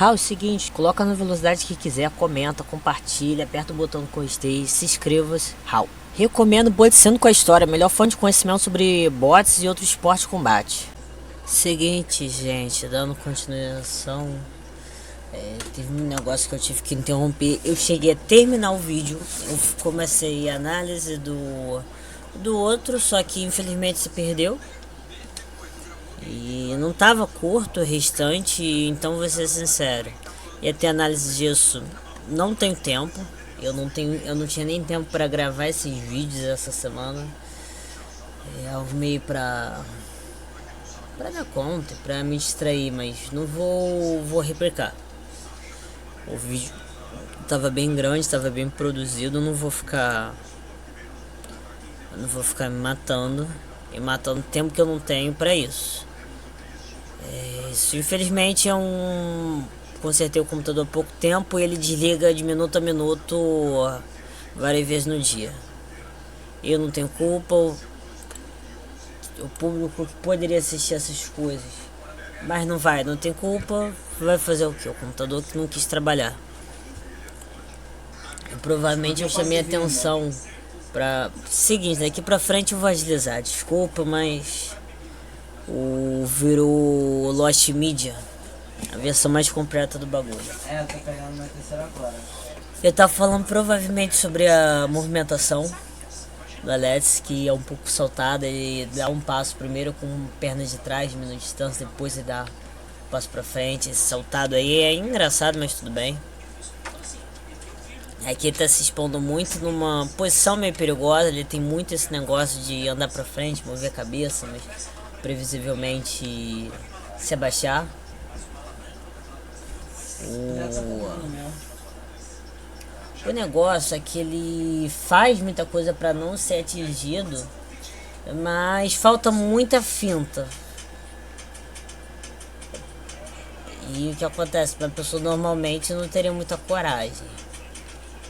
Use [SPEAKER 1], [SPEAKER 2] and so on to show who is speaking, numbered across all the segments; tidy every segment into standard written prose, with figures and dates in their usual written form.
[SPEAKER 1] Ah, é o seguinte, coloca na velocidade que quiser, comenta, compartilha, aperta o botão do gostei, se inscreva-se. Raul. Recomendo Boteando com a História, melhor fonte de conhecimento sobre bots e outros esportes de combate. Seguinte, gente, dando continuação, teve um negócio que eu tive que interromper. Eu cheguei a terminar o vídeo, eu comecei a análise do outro, só que infelizmente se perdeu. E não tava curto o restante, então vou ser sincero. Ia ter análise disso, não tenho tempo. Eu não tinha nem tempo para gravar esses vídeos essa semana. Eu arrumei pra dar conta, pra me distrair, mas não vou replicar. O vídeo tava bem grande, tava bem produzido, não vou ficar me matando e matando tempo que eu não tenho pra isso. Isso infelizmente é um... Consertei o computador há pouco tempo e ele desliga de minuto a minuto várias vezes no dia. Eu não tenho culpa, o público que poderia assistir essas coisas, mas não tem culpa, vai fazer o que? O computador que não quis trabalhar. Provavelmente eu chamei atenção pra... Seguinte, daqui pra frente eu vou agilizar, desculpa, mas... Virou Lost Media, a versão mais completa do bagulho.
[SPEAKER 2] Eu tô pegando na terceira agora.
[SPEAKER 1] Eu tava falando provavelmente sobre a movimentação do Alex, que é um pouco saltada. Ele dá um passo primeiro com pernas de trás, diminui a distância, depois ele dá um passo pra frente. Esse saltado aí é engraçado, mas tudo bem. Aqui ele tá se expondo muito numa posição meio perigosa. Ele tem muito esse negócio de andar pra frente, mover a cabeça, mas previsivelmente se abaixar. O negócio é que ele faz muita coisa para não ser atingido, mas falta muita finta. E o que acontece? Uma pessoa normalmente não teria muita coragem.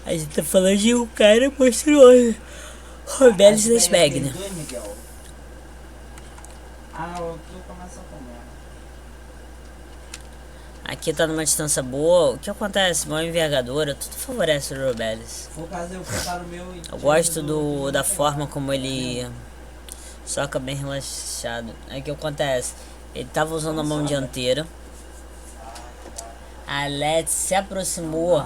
[SPEAKER 1] A gente tá falando de um cara monstruoso, Robelis Desbegner. Aqui tá numa distância boa. O que acontece? Boa envergadura, tudo favorece o Robelis. Eu gosto da forma como ele soca bem relaxado. Aí o que acontece? Ele tava usando a mão dianteira. A Let's se aproximou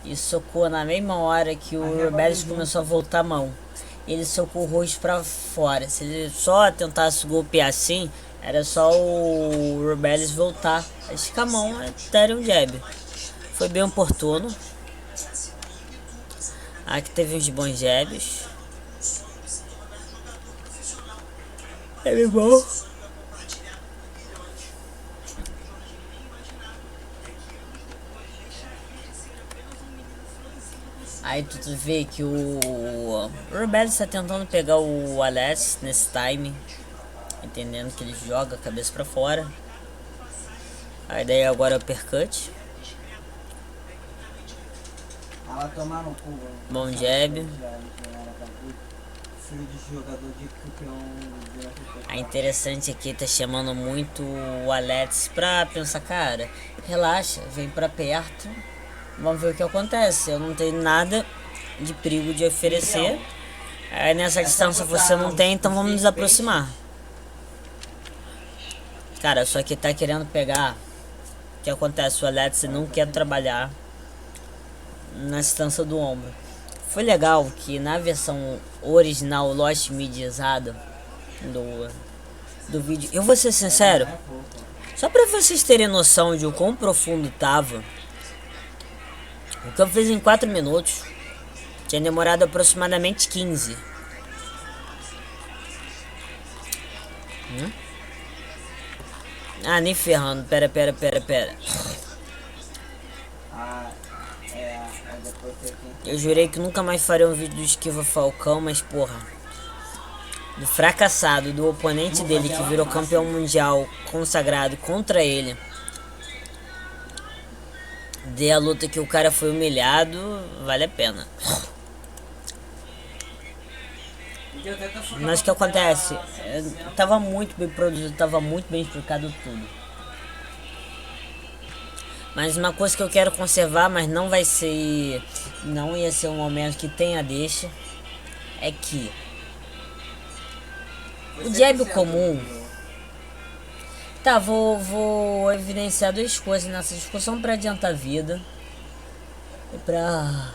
[SPEAKER 1] e socou na mesma hora que o Robelis começou a voltar a mão. Ele socou o rosto pra fora. Se ele só tentasse golpear assim, era só o Robelis voltar a esticar a mão até um jab. Foi bem oportuno. Aqui teve uns bons jabs. É bom. Aí tu vê que o Robelis está tentando pegar o Alex nesse time, entendendo que ele joga a cabeça pra fora. Aí daí agora é o uppercut. Bom jab. A interessante aqui tá chamando muito o Alex pra pensar, cara, relaxa, vem pra perto. Vamos ver o que acontece. Eu não tenho nada de perigo de oferecer. Aí nessa distância você não tem, então vamos nos aproximar. Cara, só que tá querendo pegar. O que acontece? O Alex não quer trabalhar na distância do ombro. Foi legal que na versão original, Lost Mediazada do vídeo, eu vou ser sincero, só pra vocês terem noção de o quão profundo tava. O que eu fiz em 4 minutos tinha demorado aproximadamente 15. Ah, nem ferrando. Pera. Eu jurei que nunca mais faria um vídeo do Esquiva Falcão, mas porra, do fracassado, do oponente dele que virou campeão mundial consagrado contra ele, de a luta que o cara foi humilhado, vale a pena. Mas o que acontece? Tava muito bem produzido, tava muito bem explicado tudo. Mas uma coisa que eu quero conservar, mas não vai ser... Não ia ser um momento que tenha deixa. É que... O jab comum... Tá, vou evidenciar duas coisas nessa discussão pra adiantar a vida. E pra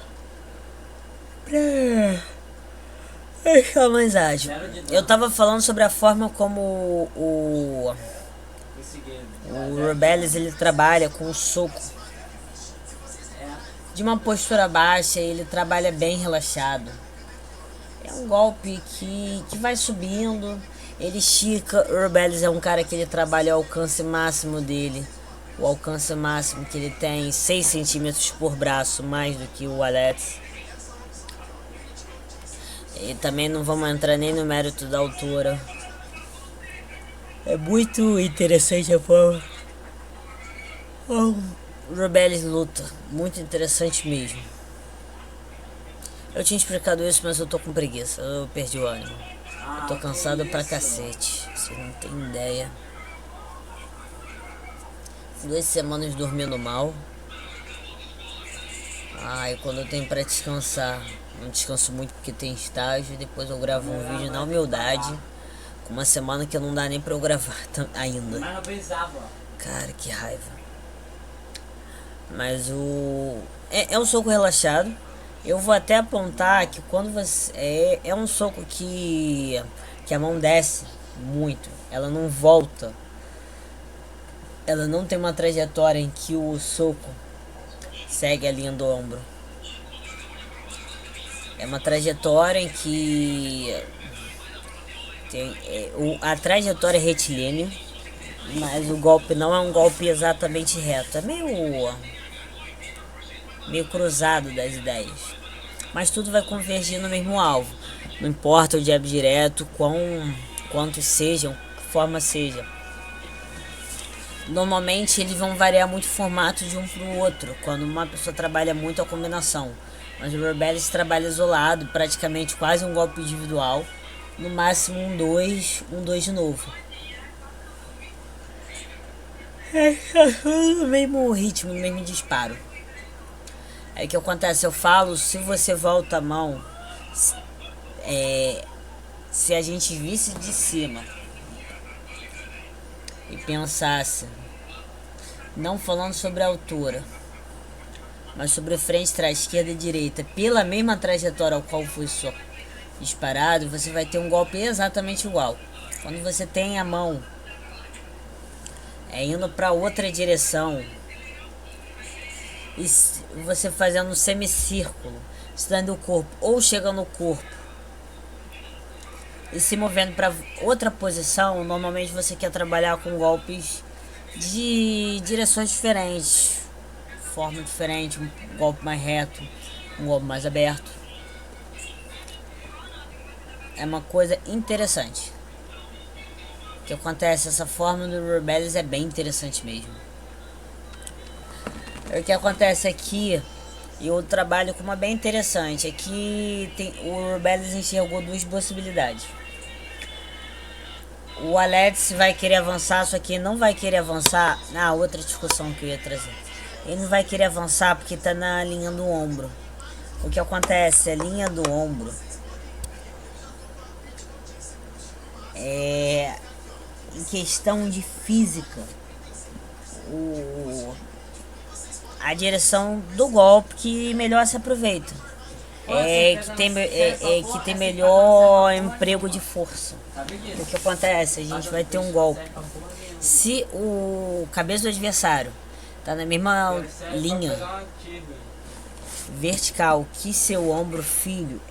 [SPEAKER 1] deixar mais ágil. Eu tava falando sobre a forma como o Rebellious ele trabalha com o soco. De uma postura baixa, ele trabalha bem relaxado. É um golpe que vai subindo, ele estica. O Rebellious é um cara que ele trabalha o alcance máximo dele. O alcance máximo que ele tem 6 centímetros por braço, mais do que o Alex. E também não vamos entrar nem no mérito da altura. É muito interessante a forma. O Rebellious luta, muito interessante mesmo. Eu tinha explicado isso, mas eu tô com preguiça, eu perdi o ânimo. Eu tô cansado pra cacete, você não tem ideia. 2 semanas dormindo mal. E quando eu tenho pra descansar, não descanso muito porque tem estágio. Depois eu gravo um vídeo na humildade. Com uma semana que não dá nem pra eu gravar ainda. Cara, que raiva. Mas é um soco relaxado. Eu vou até apontar que quando você... É um soco que a mão desce muito. Ela não volta. Ela não tem uma trajetória em que o soco segue a linha do ombro. É uma trajetória em que a trajetória é retilínea, mas o golpe não é um golpe exatamente reto. É meio cruzado das ideias. Mas tudo vai convergir no mesmo alvo. Não importa o jab direto, quantos sejam, que forma seja. Normalmente eles vão variar muito o formato de um para o outro, quando uma pessoa trabalha muito a combinação. Mas o Rebellious trabalha isolado, praticamente quase um golpe individual. No máximo um dois de novo. No mesmo ritmo, no mesmo disparo. Aí o que acontece? Eu falo, se você volta a mão, se a gente visse de cima e pensasse, não falando sobre a altura, mas sobre frente, trás, esquerda e direita, pela mesma trajetória ao qual foi só disparado, você vai ter um golpe exatamente igual. Quando você tem a mão indo para outra direção e você fazendo um semicírculo, estando o corpo ou chegando no corpo e se movendo para outra posição, normalmente você quer trabalhar com golpes de direções diferentes, forma diferente, um golpe mais reto, um golpe mais aberto. É uma coisa interessante. O que acontece, essa forma do Rebellious é bem interessante mesmo. O que acontece aqui, eu trabalho com uma bem interessante. Aqui o Rebellious enxergou 2 possibilidades. O Alex vai querer avançar, só que não vai querer avançar. Outra discussão que eu ia trazer. Ele não vai querer avançar porque tá na linha do ombro. O que acontece, a linha do ombro em questão de física, a direção do golpe que melhor se aproveita, que tem melhor emprego de força. O que acontece? A gente vai ter um golpe. Se o cabeça do adversário tá na mesma linha vertical que seu ombro filho,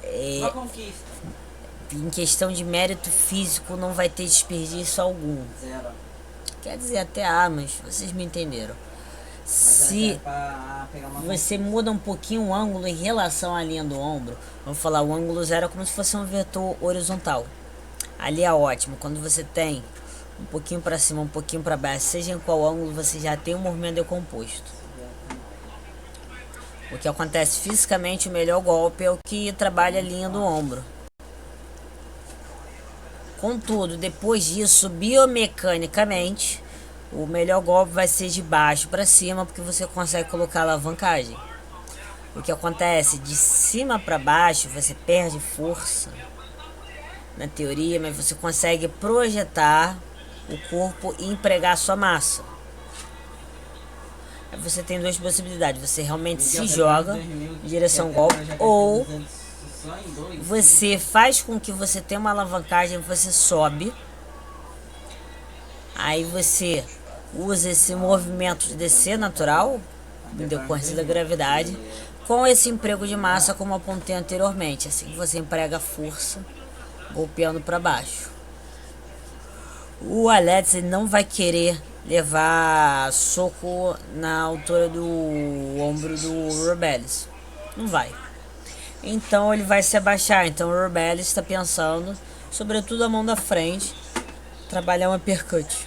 [SPEAKER 1] em questão de mérito físico não vai ter desperdício algum. Quer dizer, até mas vocês me entenderam. Se você muda um pouquinho o ângulo em relação à linha do ombro, vamos falar, o ângulo 0 é como se fosse um vetor horizontal. Ali é ótimo. Quando você tem um pouquinho para cima, um pouquinho para baixo, seja em qual ângulo, você já tem um movimento decomposto. O que acontece fisicamente, o melhor golpe é o que trabalha a linha do ombro. Contudo, depois disso, biomecanicamente, O melhor golpe vai ser de baixo para cima, porque você consegue colocar alavancagem. O que acontece? De cima para baixo você perde força, na teoria, mas você consegue projetar o corpo e empregar a sua massa. Aí você tem duas possibilidades: você realmente se joga em direção ao golpe, ou você faz com que você tenha uma alavancagem, você sobe, aí você usa esse movimento de descer natural, em decorrência da gravidade, com esse emprego de massa, como apontei anteriormente. Assim você emprega força, golpeando para baixo. O Alex não vai querer levar soco na altura do ombro do Rubeles. Não vai. Então ele vai se abaixar. Então o Rubeles está pensando, sobretudo a mão da frente, trabalhar um uppercut.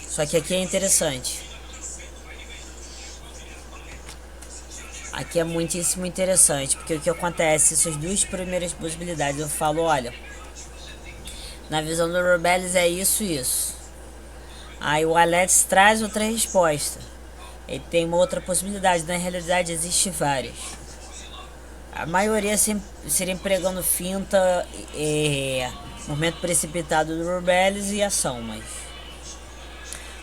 [SPEAKER 1] Só que aqui é interessante. Aqui é muitíssimo interessante, porque o que acontece, essas duas primeiras possibilidades, eu falo, olha, na visão do Rubeles é isso e isso. Aí o Alex traz outra resposta. Ele tem uma outra possibilidade, na realidade existe várias. A maioria seria empregando finta, movimento precipitado do Rubeles e ação, mas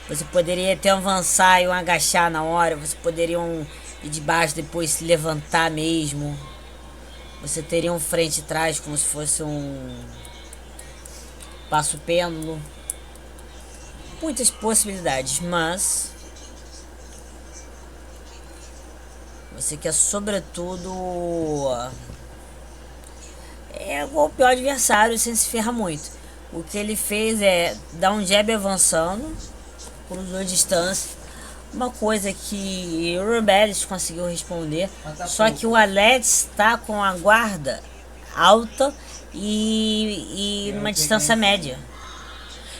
[SPEAKER 1] você poderia até avançar e um agachar na hora, você poderia ir de baixo, depois se levantar mesmo. Você teria um frente e trás como se fosse um passo pêndulo. Muitas possibilidades, mas você quer sobretudo golpear o adversário sem se ferrar muito. O que ele fez é dar um jab avançando, cruzou a distância. Uma coisa que o Rubeles conseguiu responder, só que o Alex está com a guarda alta e numa distância média.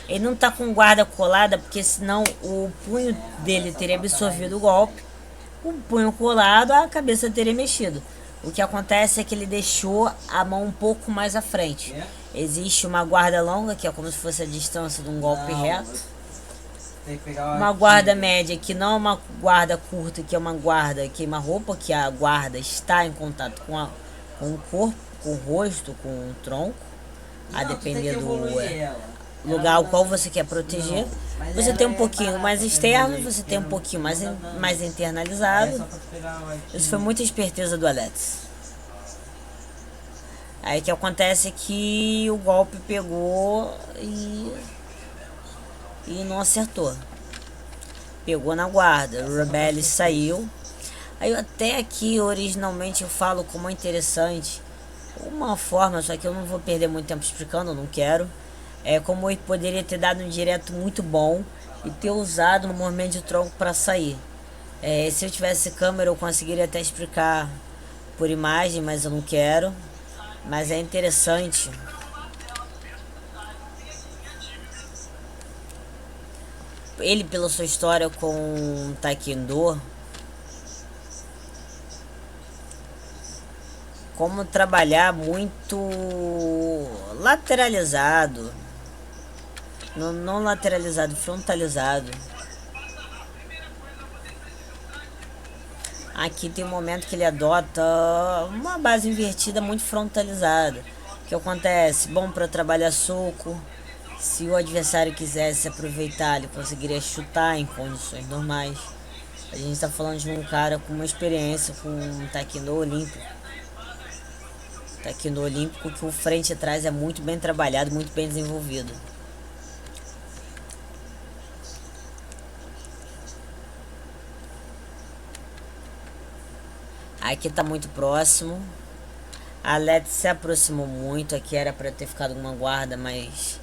[SPEAKER 1] Ele não está com guarda colada, porque senão o punho dele teria absorvido o golpe. O punho colado, a cabeça teria mexido. O que acontece é que ele deixou a mão um pouco mais à frente. Existe uma guarda longa, que é como se fosse a distância de um golpe reto. Uma guarda média, que não é uma guarda curta, que é uma guarda queima-roupa, que a guarda está em contato com o corpo, com o rosto, com o tronco, a depender do lugar ao qual você quer proteger. Você tem um pouquinho mais externo, você tem um pouquinho mais internalizado. Isso foi muita esperteza do Alex. Aí o que acontece é que o golpe pegou e não acertou. Pegou na guarda. O Rubeles saiu. Aí até aqui originalmente eu falo como é interessante uma forma, só que eu não vou perder muito tempo explicando, eu não quero. É como ele poderia ter dado um direto muito bom e ter usado no movimento de tronco para sair. Se eu tivesse câmera eu conseguiria até explicar por imagem, mas eu não quero. Mas é interessante. Ele, pela sua história com Taekwondo, como trabalhar muito lateralizado, não lateralizado, frontalizado. Aqui tem um momento que ele adota uma base invertida muito frontalizada. O que acontece? Bom para trabalhar soco. Se o adversário quisesse aproveitar, ele conseguiria chutar em condições normais. A gente está falando de um cara com uma experiência com um Taekwondo olímpico. Taekwondo olímpico que o frente e trás é muito bem trabalhado, muito bem desenvolvido. Aqui tá muito próximo. A Alex se aproximou muito. Aqui era para ter ficado uma guarda mais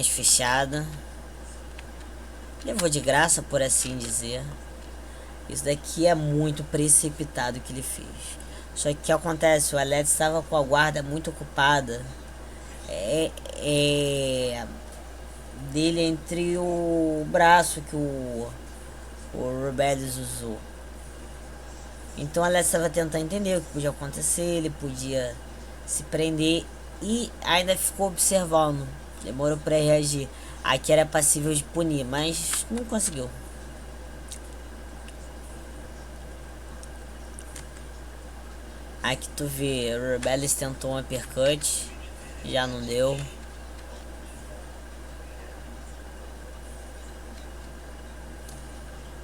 [SPEAKER 1] fechada. Levou de graça, por assim dizer. Isso daqui é muito precipitado que ele fez. Só que o que acontece? O Alex estava com a guarda muito ocupada. Dele entre o braço que o Rubeles usou. Então o Alex estava tentando entender o que podia acontecer. Ele podia se prender e ainda ficou observando. Demorou para reagir. Aqui era passível de punir, mas não conseguiu. Aqui tu vê, o Rebellis tentou um uppercut, já não deu.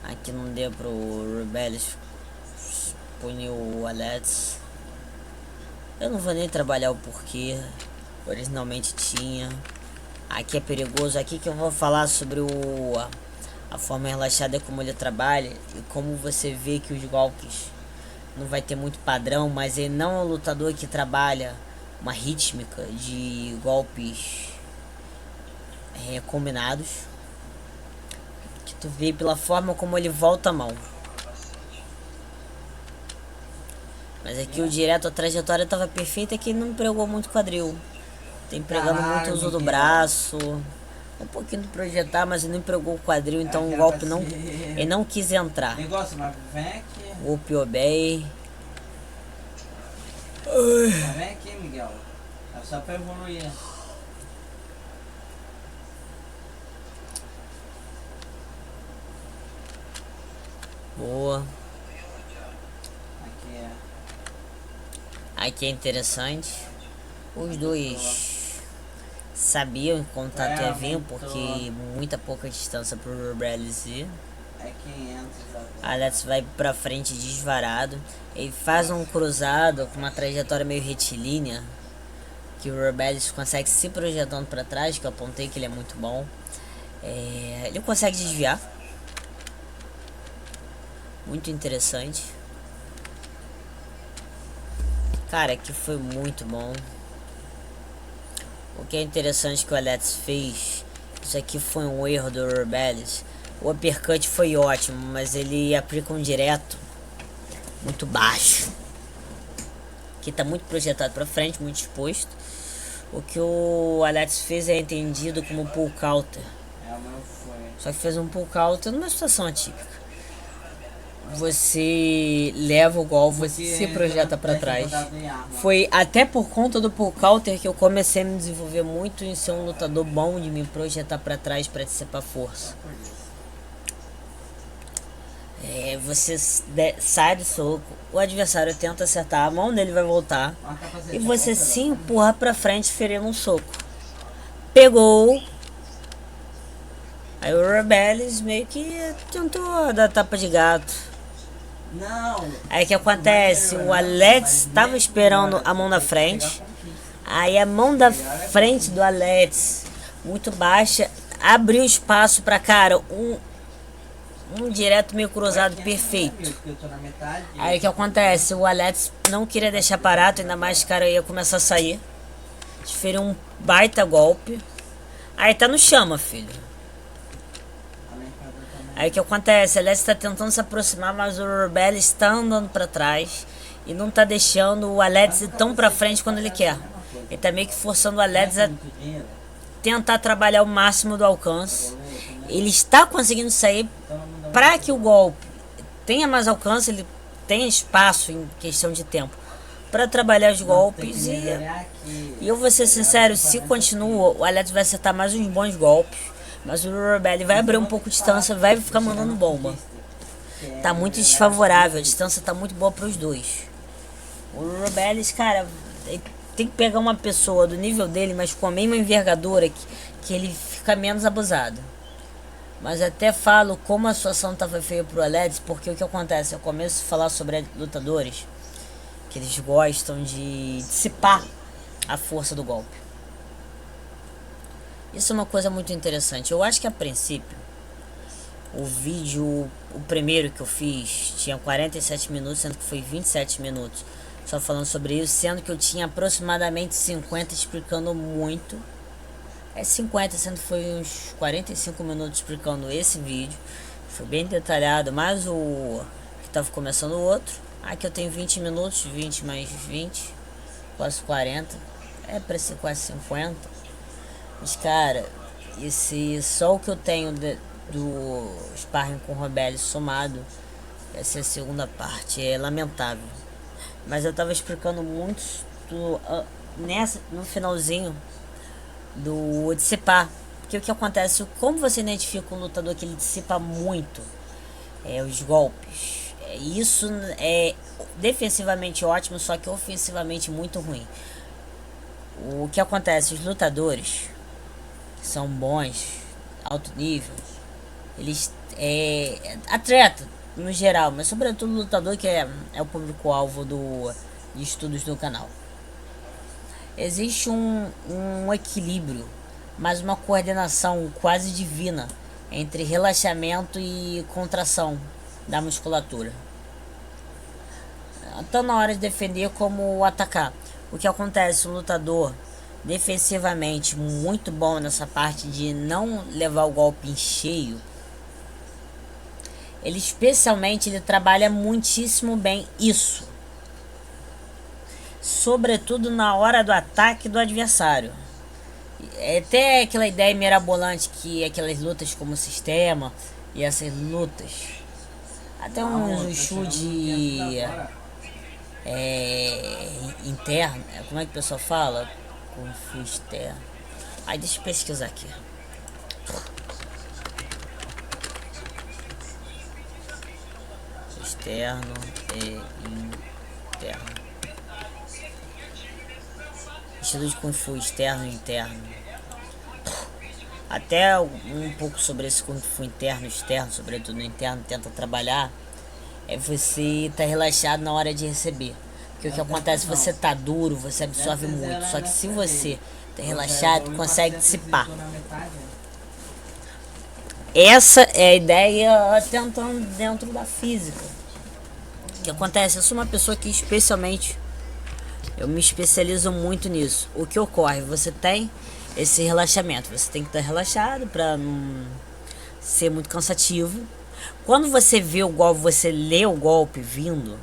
[SPEAKER 1] Aqui não deu pro Rebellis punir o Alex. Eu não vou nem trabalhar o porquê, originalmente tinha. Aqui é perigoso, aqui que eu vou falar sobre a forma relaxada como ele trabalha e como você vê que os golpes não vai ter muito padrão, mas ele não é um lutador que trabalha uma rítmica de golpes combinados, que tu vê pela forma como ele volta a mão. Mas aqui o direto, a trajetória estava perfeita, que ele não pregou muito quadril. Tem pregando muito o uso do braço, um pouquinho do projetar, mas ele não empregou o quadril, então o golpe não, ele não quis entrar.
[SPEAKER 2] Negócio, mas vem aqui.
[SPEAKER 1] Golpe obey.
[SPEAKER 2] Mas vem aqui, Miguel. É só pra evoluir.
[SPEAKER 1] Boa.
[SPEAKER 2] Aqui é.
[SPEAKER 1] Aqui é interessante. Os dois sabiam quando tá até vir, porque muita pouca distância pro Rebellis ir.
[SPEAKER 2] É 500 agora.
[SPEAKER 1] Alex vai pra frente desvarado. Ele faz um cruzado com uma trajetória meio retilínea, que o Rebellis consegue se projetando pra trás, que eu apontei que ele é muito bom. Ele consegue desviar. Muito interessante. Cara, aqui foi muito bom. O que é interessante que o Alex fez, isso aqui foi um erro do Rebellis. O uppercut foi ótimo, mas ele aplica um direto muito baixo, que tá muito projetado pra frente, muito exposto. O que o Alex fez é entendido como pull counter.
[SPEAKER 2] É, o meu foi.
[SPEAKER 1] Só que fez um pull counter numa situação atípica. Você leva o golpe, você se projeta pra trás. Foi até por conta do pull counter que eu comecei a me desenvolver muito em ser um lutador bom, de me projetar pra trás pra dissipar força. Você sai do soco, o adversário tenta acertar, a mão dele vai voltar e você se empurra pra frente ferindo um soco. Pegou. Aí o Rebellis meio que tentou dar tapa de gato.
[SPEAKER 2] Não.
[SPEAKER 1] Aí o que acontece? O Alex estava esperando a mão da frente. Aí a mão da frente do Alex, muito baixa, abriu espaço pra cara. Um direto meio cruzado perfeito. Aí o que acontece? O Alex não queria deixar parado, ainda mais que o cara ia começar a sair. Desferiu um baita golpe. Aí tá no chama, filho. Aí o que acontece? O Alex tá tentando se aproximar, mas o Rebellis está andando pra trás e não tá deixando o Alex ir tão pra frente quando ele quer. Ele tá meio que forçando o Alex a tentar trabalhar o máximo do alcance. Ele está conseguindo sair para que o golpe tenha mais alcance, ele tenha espaço em questão de tempo para trabalhar os golpes. E eu vou ser sincero, se continua, o Alex vai acertar mais uns bons golpes, mas o Rebellis vai abrir um pouco de distância, vai ficar mandando bomba. Tá muito desfavorável, a distância tá muito boa para os dois. O Rebellis, cara, tem que pegar uma pessoa do nível dele, mas com a mesma envergadura, que ele fica menos abusado. Mas até falo como a situação estava feia pro Alex, porque o que acontece? Eu começo a falar sobre lutadores que eles gostam de dissipar a força do golpe. Isso é uma coisa muito interessante. Eu acho que a princípio, o vídeo, o primeiro que eu fiz, tinha 47 minutos, sendo que foi 27 minutos só falando sobre isso, sendo que eu tinha aproximadamente 50 explicando muito. 50, sendo que foi uns 45 minutos explicando esse vídeo. Foi bem detalhado, mas o que tava começando o outro. Aqui eu tenho 20 minutos, 20 mais 20, quase 40. É pra ser quase 50. Mas cara, só o que eu tenho do sparring com o Rebellis somado, essa é a segunda parte, é lamentável. Mas eu tava explicando muito no finalzinho do dissipar, Porque o que acontece, como você identifica um lutador que ele dissipa muito os golpes, isso é defensivamente ótimo, só que ofensivamente muito ruim. O que acontece, os lutadores que são bons, alto nível, eles atleta no geral, mas sobretudo lutador que é o público-alvo de estudos do canal. Existe um equilíbrio, mas uma coordenação quase divina entre relaxamento e contração da musculatura, tanto na hora de defender como atacar. O que acontece, um lutador defensivamente muito bom nessa parte de não levar o golpe em cheio, ele trabalha muitíssimo bem isso, sobretudo na hora do ataque do adversário. É até aquela ideia mirabolante que aquelas lutas como sistema e essas lutas, até um chute interno, como é que o pessoal fala? Kung Fu externo. Aí deixa eu pesquisar aqui. Externo e interno. Estilo de Kung Fu externo e interno. Até um pouco sobre esse Kung Fu interno e externo, sobretudo no interno, tenta trabalhar. É você tá relaxado na hora de receber. Porque o que acontece, você tá duro, você absorve muito. Só que se você tá relaxado, consegue dissipar. Essa é a ideia tentando dentro da física. O que acontece? Eu sou uma pessoa que eu me especializo muito nisso. O que ocorre? Você tem esse relaxamento. Você tem que estar relaxado para não ser muito cansativo. Quando você vê o golpe, você lê o golpe vindo,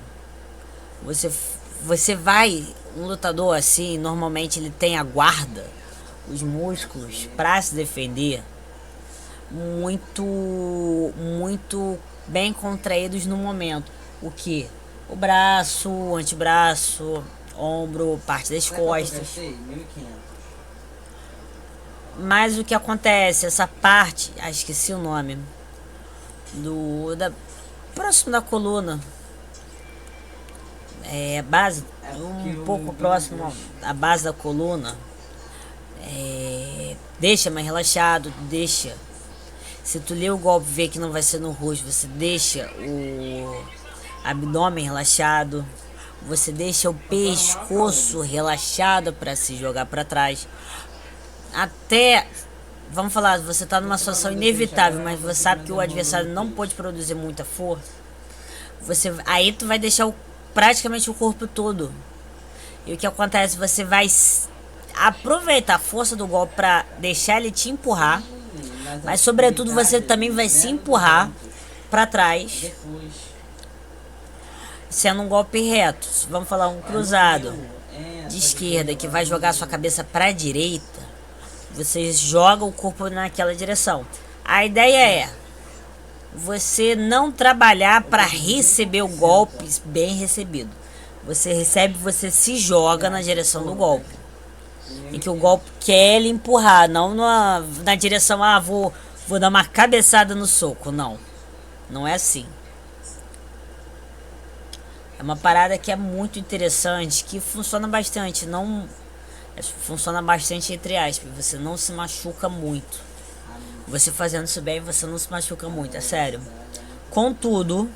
[SPEAKER 1] você vai, um lutador assim, normalmente ele tem a guarda, os músculos para se defender muito bem contraídos no momento. O que? O braço, o antebraço, ombro, parte das costas. Mas o que acontece, essa parte, esqueci o nome, próximo da coluna, base, um pouco próximo à base da coluna, deixa mais relaxado, deixa. Se tu lê o golpe e vê que não vai ser no rosto, você deixa o abdômen relaxado, você deixa o pescoço relaxado para se jogar para trás. Até, vamos falar, você tá numa situação inevitável, mas você sabe que o adversário não pode produzir muita força. Aí tu vai deixar praticamente o corpo todo. E o que acontece? Você vai aproveitar a força do golpe para deixar ele te empurrar, mas sobretudo você também vai se empurrar para trás, sendo um golpe reto. Vamos falar um cruzado de esquerda que vai jogar sua cabeça para a direita. Você joga o corpo naquela direção. A ideia é você não trabalhar para receber o golpe bem recebido. Você recebe, você se joga na direção do golpe. Em que o golpe quer lhe empurrar, não na direção, vou dar uma cabeçada no soco. Não, não é assim. É uma parada que é muito interessante, que funciona bastante, funciona bastante entre aspas, você não se machuca muito. Você fazendo isso bem, você não se machuca muito, é sério. Contudo,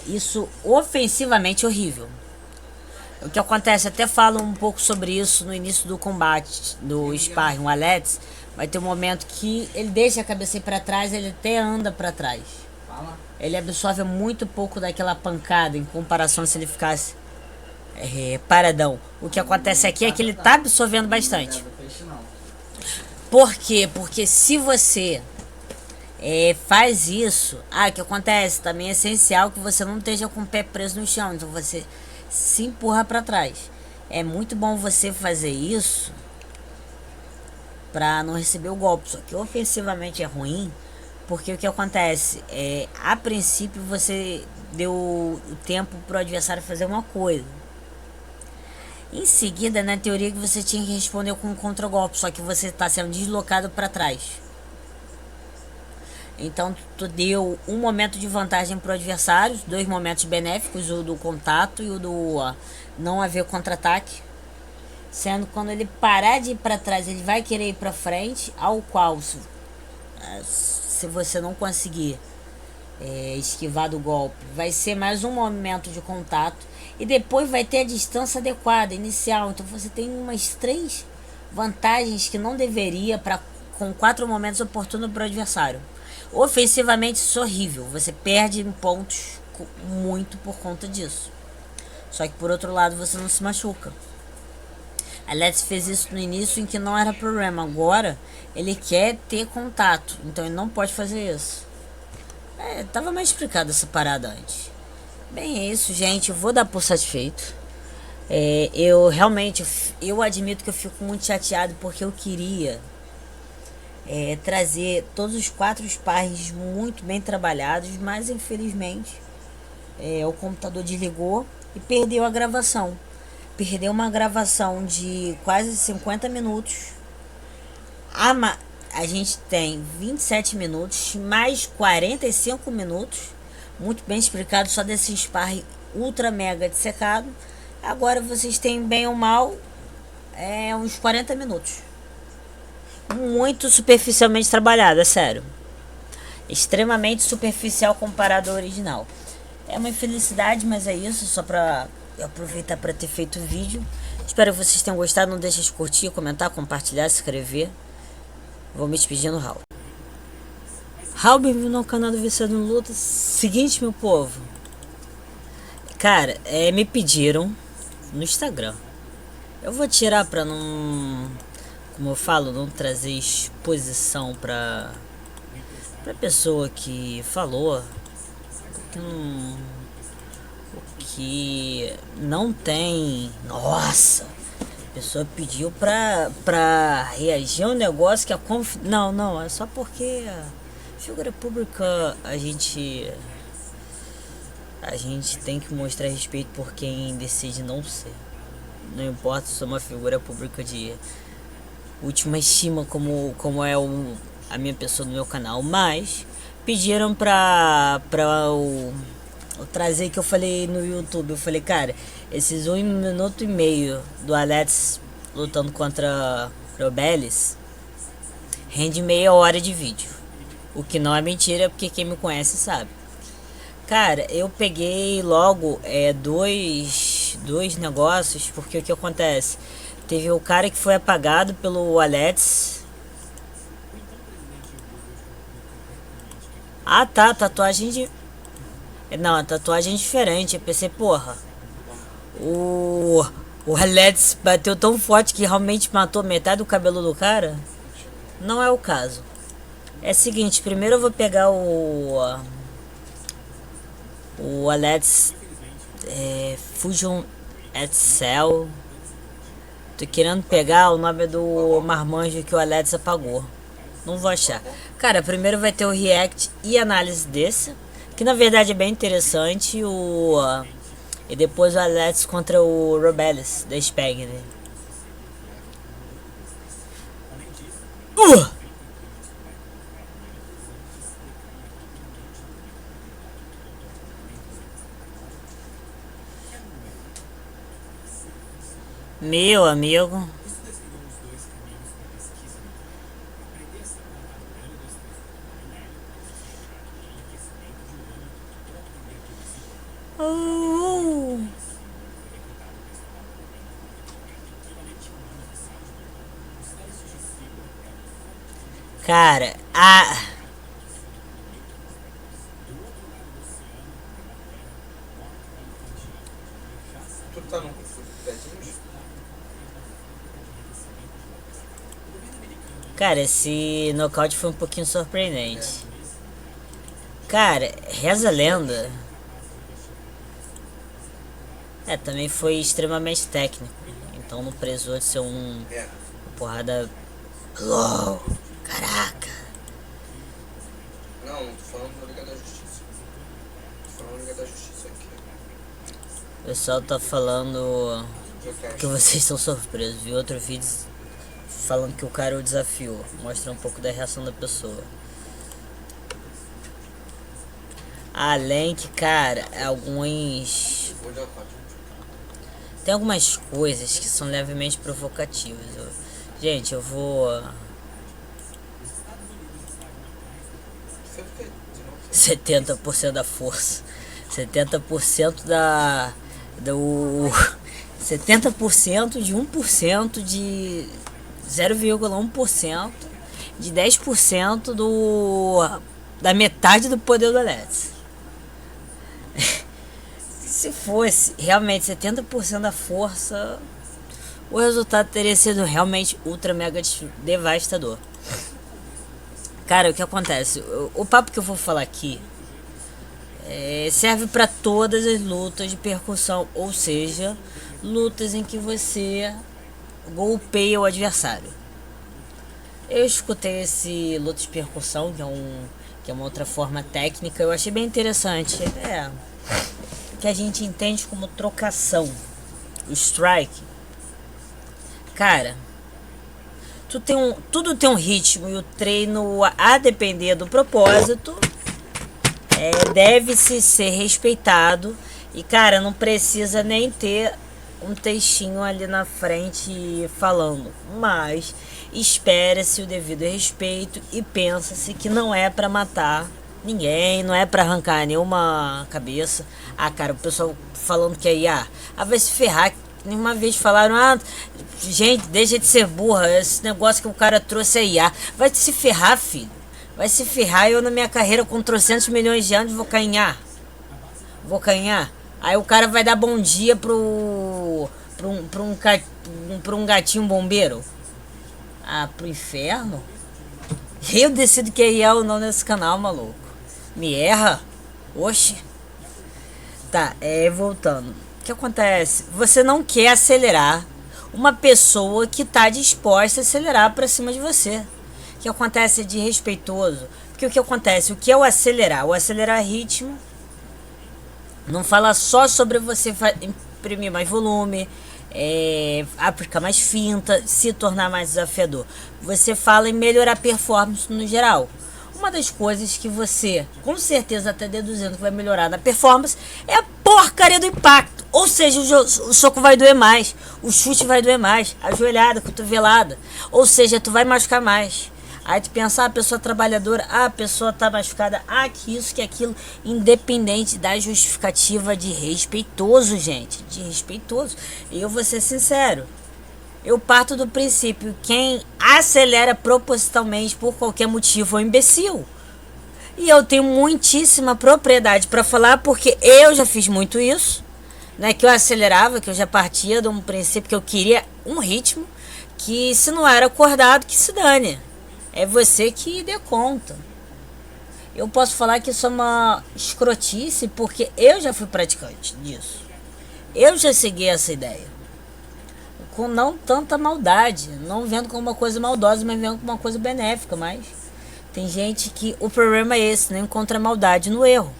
[SPEAKER 1] isso ofensivamente é horrível. O que acontece, até falo um pouco sobre isso no início do combate, do sparring. O Alex vai ter um momento que ele deixa a cabeça ir para trás, ele até anda para trás. Ele absorve muito pouco daquela pancada em comparação se ele ficasse paradão. O que acontece aqui é que ele tá absorvendo bastante. Por quê? Porque se você faz isso, o que acontece também é essencial que você não esteja com o pé preso no chão, então você se empurra para trás. É muito bom você fazer isso para não receber o golpe, só que ofensivamente é ruim, porque o que acontece a princípio você deu o tempo pro adversário fazer uma coisa. Em seguida, na teoria que você tinha que responder com um contragolpe, só que você está sendo deslocado para trás. Então tu deu um momento de vantagem para o adversário, dois momentos benéficos, o do contato e o do não haver contra-ataque. Sendo que quando ele parar de ir para trás, ele vai querer ir para frente, ao qual se você não conseguir esquivar do golpe, vai ser mais um momento de contato e depois vai ter a distância adequada inicial. Então você tem umas 3 vantagens que não deveria com 4 momentos oportunos para o adversário. Ofensivamente isso é horrível, você perde pontos muito por conta disso. Só que por outro lado você não se machuca. A Let's fez isso no início em que não era problema. Agora ele quer ter contato, então ele não pode fazer isso. Tava mais explicado essa parada antes. Bem, é isso, gente. Eu vou dar por satisfeito. Eu realmente, eu admito que eu fico muito chateado porque eu queria trazer todos os 4 sparrings muito bem trabalhados, mas infelizmente o computador desligou e perdeu a gravação. Perdeu uma gravação de quase 50 minutos. A gente tem 27 minutos, mais 45 minutos, muito bem explicado, só desse sparring ultra mega dissecado. Agora vocês têm bem ou mal uns 40 minutos. Muito superficialmente trabalhado, é sério. Extremamente superficial comparado ao original. É uma infelicidade, mas é isso, só pra eu aproveitar para ter feito o vídeo. Espero que vocês tenham gostado, não deixe de curtir, comentar, compartilhar, se inscrever. Vou me despedindo, Raul. Raul, bem-vindo ao canal do Viciado em Luta. Seguinte, meu povo. Cara, me pediram no Instagram. Eu vou tirar pra não... Como eu falo, não trazer exposição pra pessoa que falou. Que não tem... Nossa... A pessoa pediu pra reagir a um negócio que Não, é só porque figura pública a gente tem que mostrar respeito por quem decide não ser. Não importa se sou uma figura pública de última estima como é a minha pessoa no meu canal, mas pediram pra eu trazer, que eu falei no YouTube. Eu falei, cara, esses 1 minuto e meio do Alex lutando contra Robelis rende meia hora de vídeo. O que não é mentira, porque quem me conhece sabe. Cara, eu peguei logo dois negócios, porque o que acontece? Teve o cara que foi apagado pelo Alex. Ah tá, tatuagem de... Não, a tatuagem é diferente. Eu pensei, porra, o Alex bateu tão forte que realmente matou metade do cabelo do cara. Não é o caso. É o seguinte, primeiro eu vou pegar o Alex Fusion Excel. Tô querendo pegar o nome do marmanjo que o Alex apagou. Não vou achar. Cara, primeiro vai ter o react e análise desse, que na verdade é bem interessante. E depois o Alex contra o Robelis da Spag, né? Meu amigo. Cara,
[SPEAKER 3] Tu tá no
[SPEAKER 1] Cara, esse nocaute foi um pouquinho surpreendente. Cara, reza a lenda. Também foi extremamente técnico. Então não precisou de ser uma porrada. LOL, caraca.
[SPEAKER 3] Não tô falando da Liga da Justiça. Tô falando da Liga da Justiça aqui.
[SPEAKER 1] O pessoal tá falando que vocês estão surpresos. Vi outro vídeo falando que o cara o desafiou. Mostra um pouco da reação da pessoa. Além que, cara, tem algumas coisas que são levemente provocativas. Gente, eu vou... 70% da força. 70% do 70% de 1% de 0,1% de 10% da metade do poder do Alex. Se fosse realmente 70% da força, o resultado teria sido realmente ultra mega devastador. Cara, o que acontece? O papo que eu vou falar aqui serve para todas as lutas de percussão, ou seja, lutas em que você golpeia o adversário. Eu escutei esse luta de percussão, que é uma outra forma técnica, eu achei bem interessante. Que a gente entende como trocação, o strike. Cara, tudo tem um ritmo, e o treino, a depender do propósito, deve-se ser respeitado. E, cara, não precisa nem ter um textinho ali na frente falando, mas espera-se o devido respeito e pensa-se que não é pra matar ninguém, não é pra arrancar nenhuma cabeça. Cara, o pessoal falando que é IA, vai se ferrar. Nenhuma vez falaram, gente, deixa de ser burra, esse negócio que o cara trouxe é IA. Vai se ferrar, filho. Vai se ferrar. Eu, na minha carreira, com 300 milhões de anos, vou canhar. Aí o cara vai dar bom dia pra um gatinho bombeiro. Pro inferno? Eu decido que é IA ou não nesse canal, maluco. Me erra? Oxe. Tá, voltando. O que acontece? Você não quer acelerar uma pessoa que tá disposta a acelerar pra cima de você. O que acontece é de respeitoso. Porque o que acontece? O que é o acelerar? O acelerar ritmo não fala só sobre você imprimir mais volume, aplicar mais finta, se tornar mais desafiador. Você fala em melhorar a performance no geral. Uma das coisas que você, com certeza, até deduzindo que vai melhorar na performance, é a porcaria do impacto. Ou seja, o soco vai doer mais, o chute vai doer mais, a joelhada, a cotovelada. Ou seja, tu vai machucar mais. Aí tu pensa, a pessoa trabalhadora, a pessoa tá machucada, que isso, que aquilo, independente da justificativa de respeitoso, gente, de respeitoso. E eu vou ser sincero, eu parto do princípio, quem acelera propositalmente por qualquer motivo é um imbecil. E eu tenho muitíssima propriedade para falar, porque eu já fiz muito isso, né, que eu acelerava, que eu já partia de um princípio que eu queria um ritmo, que se não era acordado, que se dane. É você que dê conta. Eu posso falar que isso é uma escrotice, porque eu já fui praticante disso. Eu já segui essa ideia. Com não tanta maldade. Não vendo como uma coisa maldosa, mas vendo como uma coisa benéfica. Mas tem gente que o problema é esse, não encontra maldade no erro.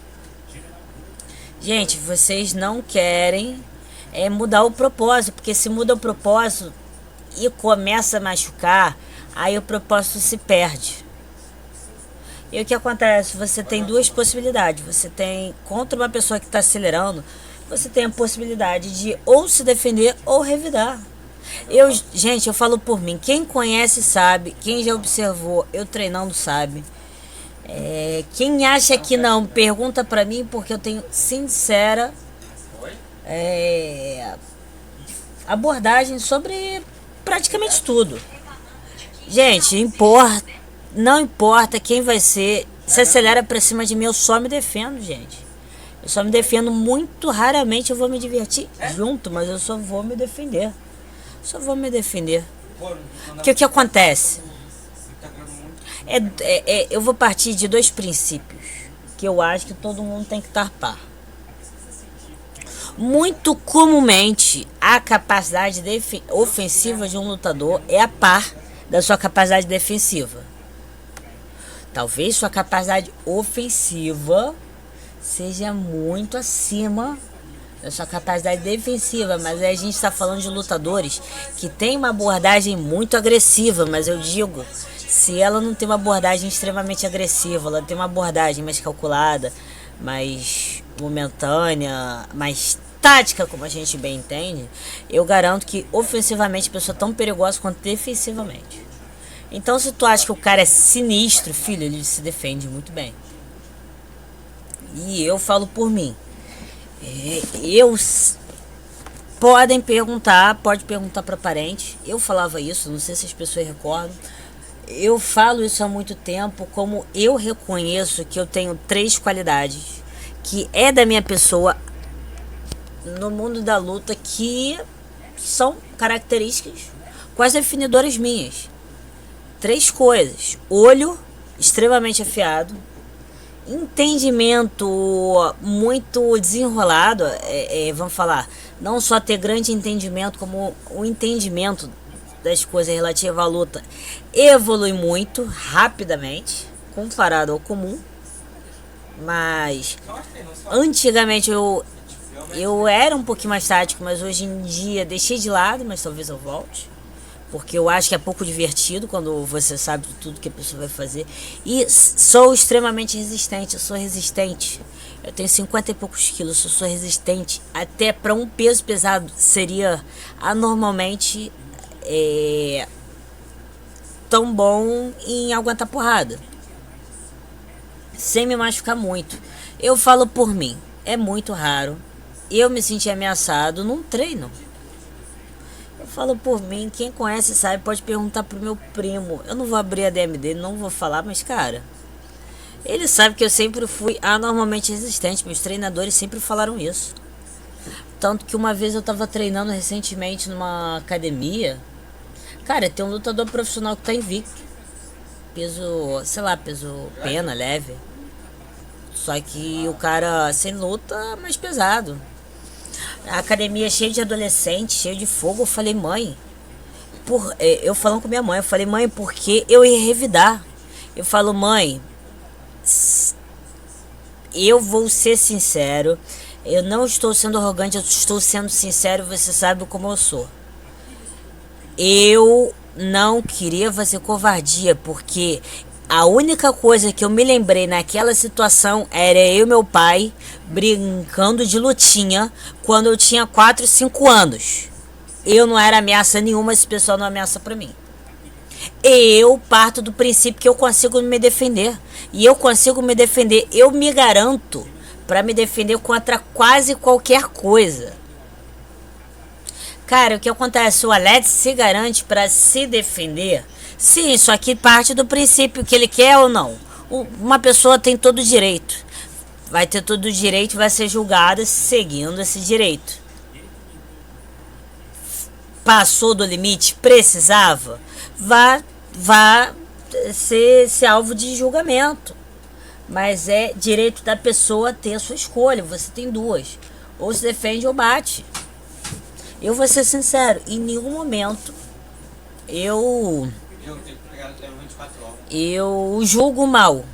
[SPEAKER 1] Gente, vocês não querem mudar o propósito, porque se muda o propósito e começa a machucar, aí o propósito se perde. E o que acontece? Você tem duas possibilidades. Você tem, contra uma pessoa que está acelerando, você tem a possibilidade de ou se defender ou revidar. Gente, eu falo por mim. Quem conhece sabe. Quem já observou eu treinando sabe. Quem acha que não, pergunta pra mim, porque eu tenho sincera abordagem sobre praticamente tudo. Gente, não importa quem vai ser, se acelera pra cima de mim, eu só me defendo, gente. Eu só me defendo, muito raramente eu vou me divertir junto, mas eu só vou me defender. Porque o que acontece? Eu vou partir de dois princípios que eu acho que todo mundo tem que estar par. Muito comumente, a capacidade ofensiva de um lutador é a par da sua capacidade defensiva. Talvez sua capacidade ofensiva seja muito acima da sua capacidade defensiva, mas aí a gente está falando de lutadores que tem uma abordagem muito agressiva, mas eu digo, se ela não tem uma abordagem extremamente agressiva, ela tem uma abordagem mais calculada, mais momentânea, mais tática, como a gente bem entende, eu garanto que ofensivamente a pessoa é tão perigosa quanto defensivamente. Então se tu acha que o cara é sinistro, filho, ele se defende muito bem. E eu falo por mim. Pode perguntar para parente. Eu falava isso, não sei se as pessoas recordam. Eu falo isso há muito tempo, como eu reconheço que eu tenho 3 qualidades que é da minha pessoa no mundo da luta, que são características quase definidoras minhas. 3 coisas: olho extremamente afiado, entendimento muito desenrolado, vamos falar, não só ter grande entendimento, como o entendimento das coisas relativas à luta evolui muito rapidamente comparado ao comum. Mas antigamente eu era um pouquinho mais tático, mas hoje em dia deixei de lado, mas talvez eu volte. Porque eu acho que é pouco divertido quando você sabe tudo que a pessoa vai fazer. E sou extremamente resistente, eu sou resistente. Eu tenho 50 e poucos quilos, eu sou resistente. Até para um peso pesado seria anormalmente tão bom em aguentar porrada. Sem me machucar muito. Eu falo por mim, é muito raro eu me sentir ameaçado num treino. Eu falo por mim, quem conhece sabe, pode perguntar pro meu primo. Eu não vou abrir a DM dele, não vou falar, mas cara, ele sabe que eu sempre fui anormalmente resistente. Meus treinadores sempre falaram isso. Tanto que uma vez eu tava treinando recentemente numa academia. Cara, tem um lutador profissional que tá invicto. Peso, sei lá, peso pena, leve. Só que o cara sem luta, mais pesado. A academia cheia de adolescente, cheio de fogo. Eu falei, mãe, eu falando com minha mãe, eu falei, mãe, por que eu ia revidar? Eu falo, mãe, eu vou ser sincero, eu não estou sendo arrogante, eu estou sendo sincero, você sabe como eu sou. Eu não queria fazer covardia, porque a única coisa que eu me lembrei naquela situação era eu e meu pai brincando de lutinha quando eu tinha 4, 5 anos. Eu não era ameaça nenhuma, esse pessoal não ameaça pra mim. Eu parto do princípio que eu consigo me defender. E eu consigo me defender, eu me garanto pra me defender contra quase qualquer coisa. Cara, o que acontece? O Alex se garante pra se defender. Sim, isso aqui parte do princípio que ele quer ou não. Uma pessoa tem todo o direito. Vai ter todo o direito e vai ser julgada seguindo esse direito. Passou do limite? Precisava? Vá ser alvo de julgamento. Mas é direito da pessoa ter a sua escolha. Você tem 2. Ou se defende ou bate. Eu vou ser sincero, em nenhum momento eu julgo mal.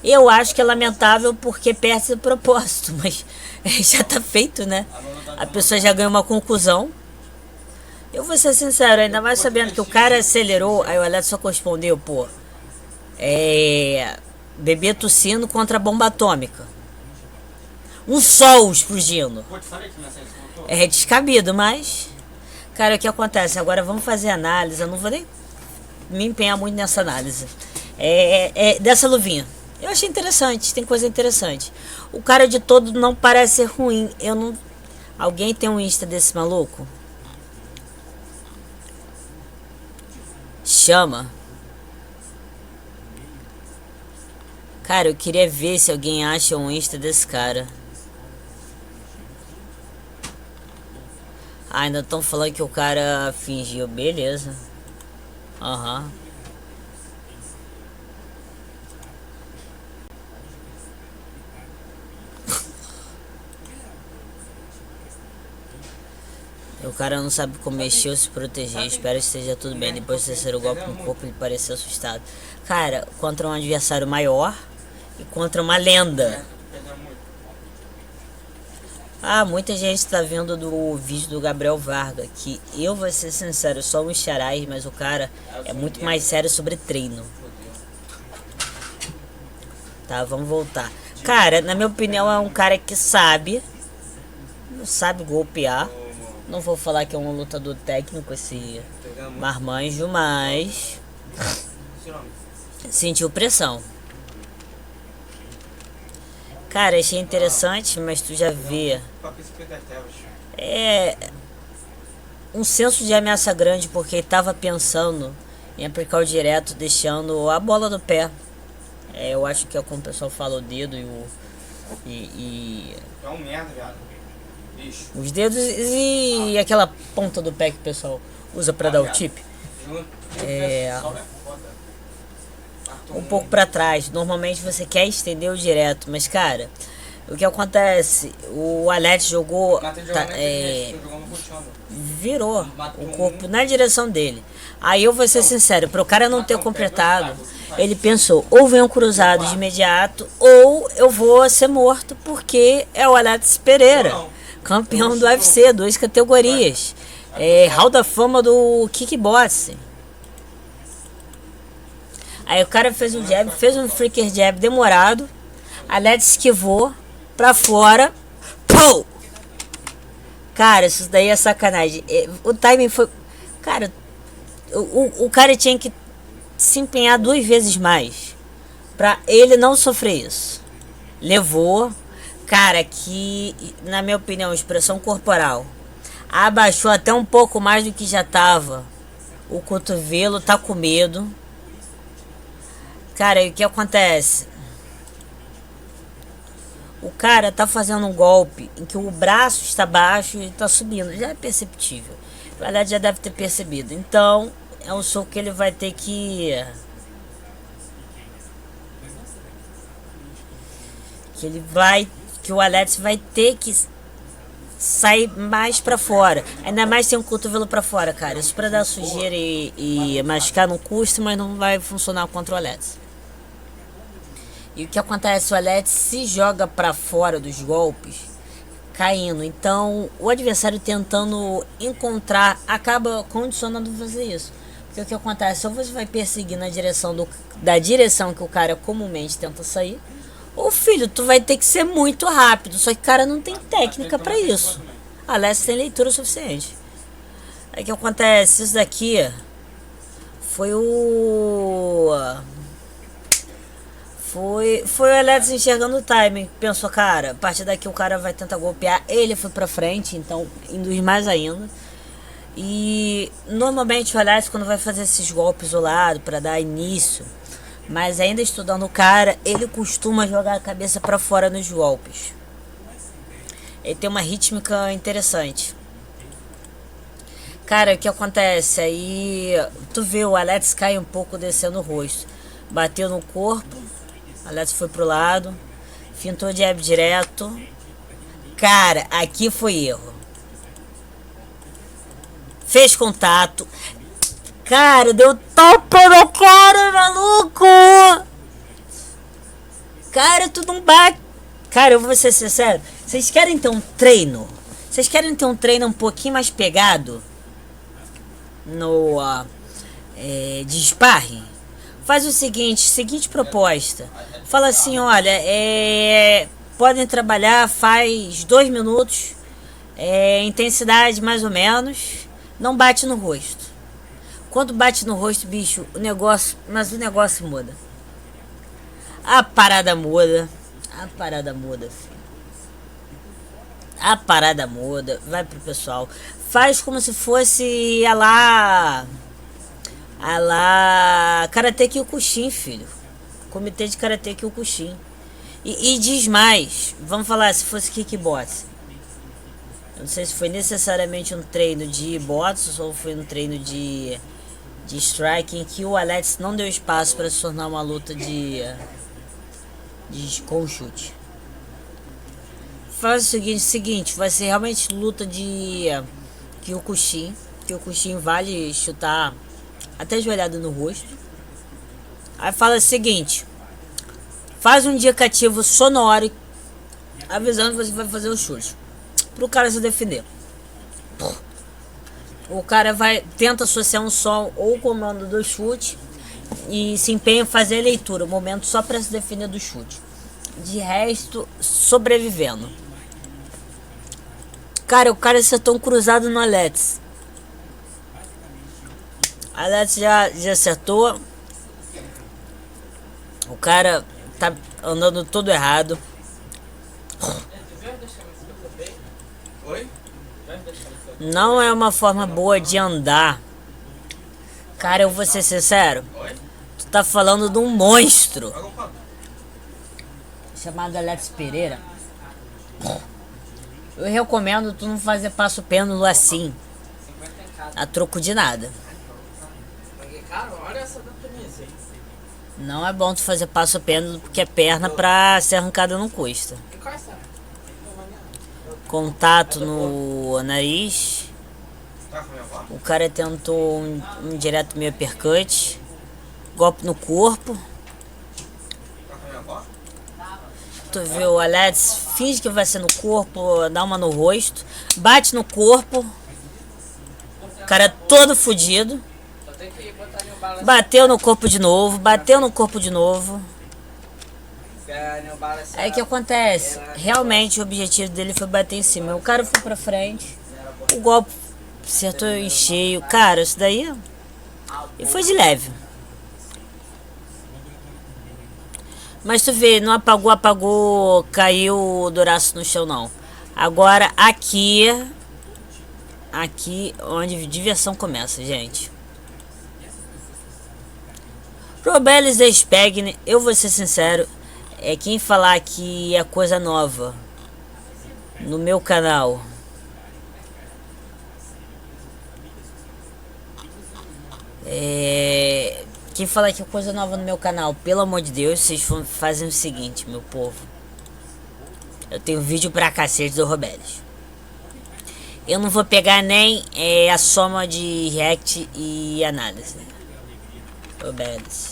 [SPEAKER 1] Eu acho que é lamentável porque perde o propósito, mas já tá feito, né? A pessoa já ganhou uma conclusão. Eu vou ser sincero, ainda mais sabendo que o cara acelerou, aí o Alex só respondeu, pô, bebê tossindo contra a bomba atômica. Um sol explodindo. É descabido, mas... Cara, o que acontece? Agora vamos fazer análise. Eu não vou nem me empenhar muito nessa análise. Dessa luvinha. Eu achei interessante, tem coisa interessante. O cara de todo não parece ser ruim. Eu não... Alguém tem um Insta desse maluco? Chama. Cara, eu queria ver se alguém acha um Insta desse cara. Ah, ainda estão falando que o cara fingiu. Beleza. Aham. O cara não sabe como mexer ou se proteger. Espero que esteja tudo bem. Depois do terceiro golpe no corpo, ele pareceu assustado. Cara, contra um adversário maior e contra uma lenda. Ah, muita gente tá vendo do vídeo do Gabriel Varga, que eu vou ser sincero, só um xarais, mas o cara é muito mais sério sobre treino. Tá, vamos voltar. Cara, na minha opinião é um cara que sabe golpear. Não vou falar que é um lutador técnico esse marmanjo, mas sentiu pressão. Cara, achei interessante, mas tu já vê. É um senso de ameaça grande, porque ele tava pensando em aplicar o direto, deixando a bola do pé. Eu acho que é como o pessoal fala, o dedo e
[SPEAKER 3] É um merda, viado. Bicho.
[SPEAKER 1] os dedos e aquela ponta do pé que o pessoal usa pra dar o tip. Um pouco pra trás. Normalmente você quer estender o direto, mas cara, o que acontece? O Alex jogou, virou o corpo na direção dele. Aí eu vou ser sincero, pro cara não ter completado, ele pensou, ou vem um cruzado de imediato, ou eu vou ser morto, porque é o Alex Pereira, campeão do UFC, 2 categorias, Hall da Fama do kickboxing. Aí o cara fez um jab, fez um freaker jab demorado, Alex esquivou pra fora, pô! Cara, isso daí é sacanagem. O timing foi... Cara, o cara tinha que se empenhar 2 vezes mais pra ele não sofrer isso. Levou, cara, que, na minha opinião, expressão corporal abaixou até um pouco mais do que já tava. O cotovelo tá com medo. Cara, e o que acontece? O cara tá fazendo um golpe em que o braço está baixo e tá subindo. Já é perceptível. Na verdade, já deve ter percebido. Então, é um soco que ele vai ter que... Que o Alex vai ter que sair mais pra fora. Ainda mais tem um cotovelo pra fora, cara. Isso pra dar sujeira e machucar não custa, mas não vai funcionar contra o Alex. E o que acontece? O Alex se joga pra fora dos golpes, caindo. Então, o adversário tentando encontrar, acaba condicionando a fazer isso. Porque o que acontece? Ou você vai perseguir na direção da direção que o cara comumente tenta sair, ou filho, tu vai ter que ser muito rápido. Só que o cara não tem técnica pra isso. Alex tem leitura suficiente. Aí o que acontece? Isso daqui foi Foi o Alex enxergando o timing. Pensou, cara, a partir daqui o cara vai tentar golpear. Ele foi pra frente, então induz mais ainda. E normalmente o Alex, quando vai fazer esses golpes isolados pra dar início, mas ainda estudando o cara, ele costuma jogar a cabeça pra fora nos golpes. Ele tem uma rítmica interessante. Cara, o que acontece? Aí tu vê o Alex cai um pouco descendo o rosto. Bateu no corpo. Alex foi pro lado, fintou jab direto. Cara, aqui foi erro. Fez contato. Cara, deu tapa na cara, maluco. Cara, tu não bate. Cara, eu vou ser sincero. Vocês querem ter um treino? Vocês querem ter um treino um pouquinho mais pegado? De sparring? Faz o seguinte proposta. Fala assim, olha, podem trabalhar, faz 2 minutos, intensidade mais ou menos, não bate no rosto. Quando bate no rosto, bicho, o negócio muda. A parada muda, filho. A parada muda, vai pro pessoal. Faz como se fosse a lá Karate Kyokushin, filho. Comitê de Karate Kyokushin. E diz mais, vamos falar, se fosse kickboxing. Eu não sei se foi necessariamente um treino de boxe ou foi um treino de striking, que o Alex não deu espaço para se tornar uma luta com chute. Faz o seguinte, vai ser realmente luta de Kyokushin. Kyokushin vale chutar até joelhada no rosto. Aí fala o seguinte, faz um indicativo sonoro avisando que você vai fazer o chute. pro cara se defender. O cara tenta associar um som ou comando do chute e se empenha em fazer a leitura, o momento só para se defender do chute. De resto, sobrevivendo. Cara, o cara acertou um cruzado no Alex. Alex já acertou. O cara tá andando todo errado.
[SPEAKER 3] Oi?
[SPEAKER 1] Não é uma forma boa de andar. Cara, eu vou ser sincero.
[SPEAKER 3] Oi?
[SPEAKER 1] Tu tá falando de um monstro
[SPEAKER 3] Pagam quanto?
[SPEAKER 1] chamado Alex Pereira. Eu recomendo tu não fazer passo pêndulo assim,
[SPEAKER 2] 50 em cada.
[SPEAKER 1] a troco de nada.
[SPEAKER 2] Paguei caro, olha essa da Tunísia.
[SPEAKER 1] Não é bom tu fazer passo pêndulo porque a perna pra ser arrancada não custa.
[SPEAKER 2] E qual é essa?
[SPEAKER 1] Contato no nariz.
[SPEAKER 3] Tá com a minha avó?
[SPEAKER 1] O cara tentou um direto meio uppercut. Golpe no corpo.
[SPEAKER 3] Tá com a minha avó?
[SPEAKER 1] Tu vê o Alex, finge que vai ser no corpo, dá uma no rosto. Bate no corpo. O cara todo fudido.
[SPEAKER 2] Só tem que botar ali o balanço.
[SPEAKER 1] Bateu no corpo de novo, bateu no corpo de novo. Aí o que acontece? Realmente o objetivo dele foi bater em cima. O cara foi pra frente. O golpe acertou em cheio. Cara, isso daí. E foi de leve. Mas tu vê, não apagou, caiu o Douraço no chão não. Agora aqui onde a diversão começa, gente. Robelis da Spagni, eu vou ser sincero, é quem falar que é coisa nova no meu canal. Quem falar que é coisa nova no meu canal, pelo amor de Deus, vocês fazem o seguinte, meu povo. Eu tenho vídeo pra cacete do Robelis. Eu não vou pegar nem a soma de react e análise. Robelis.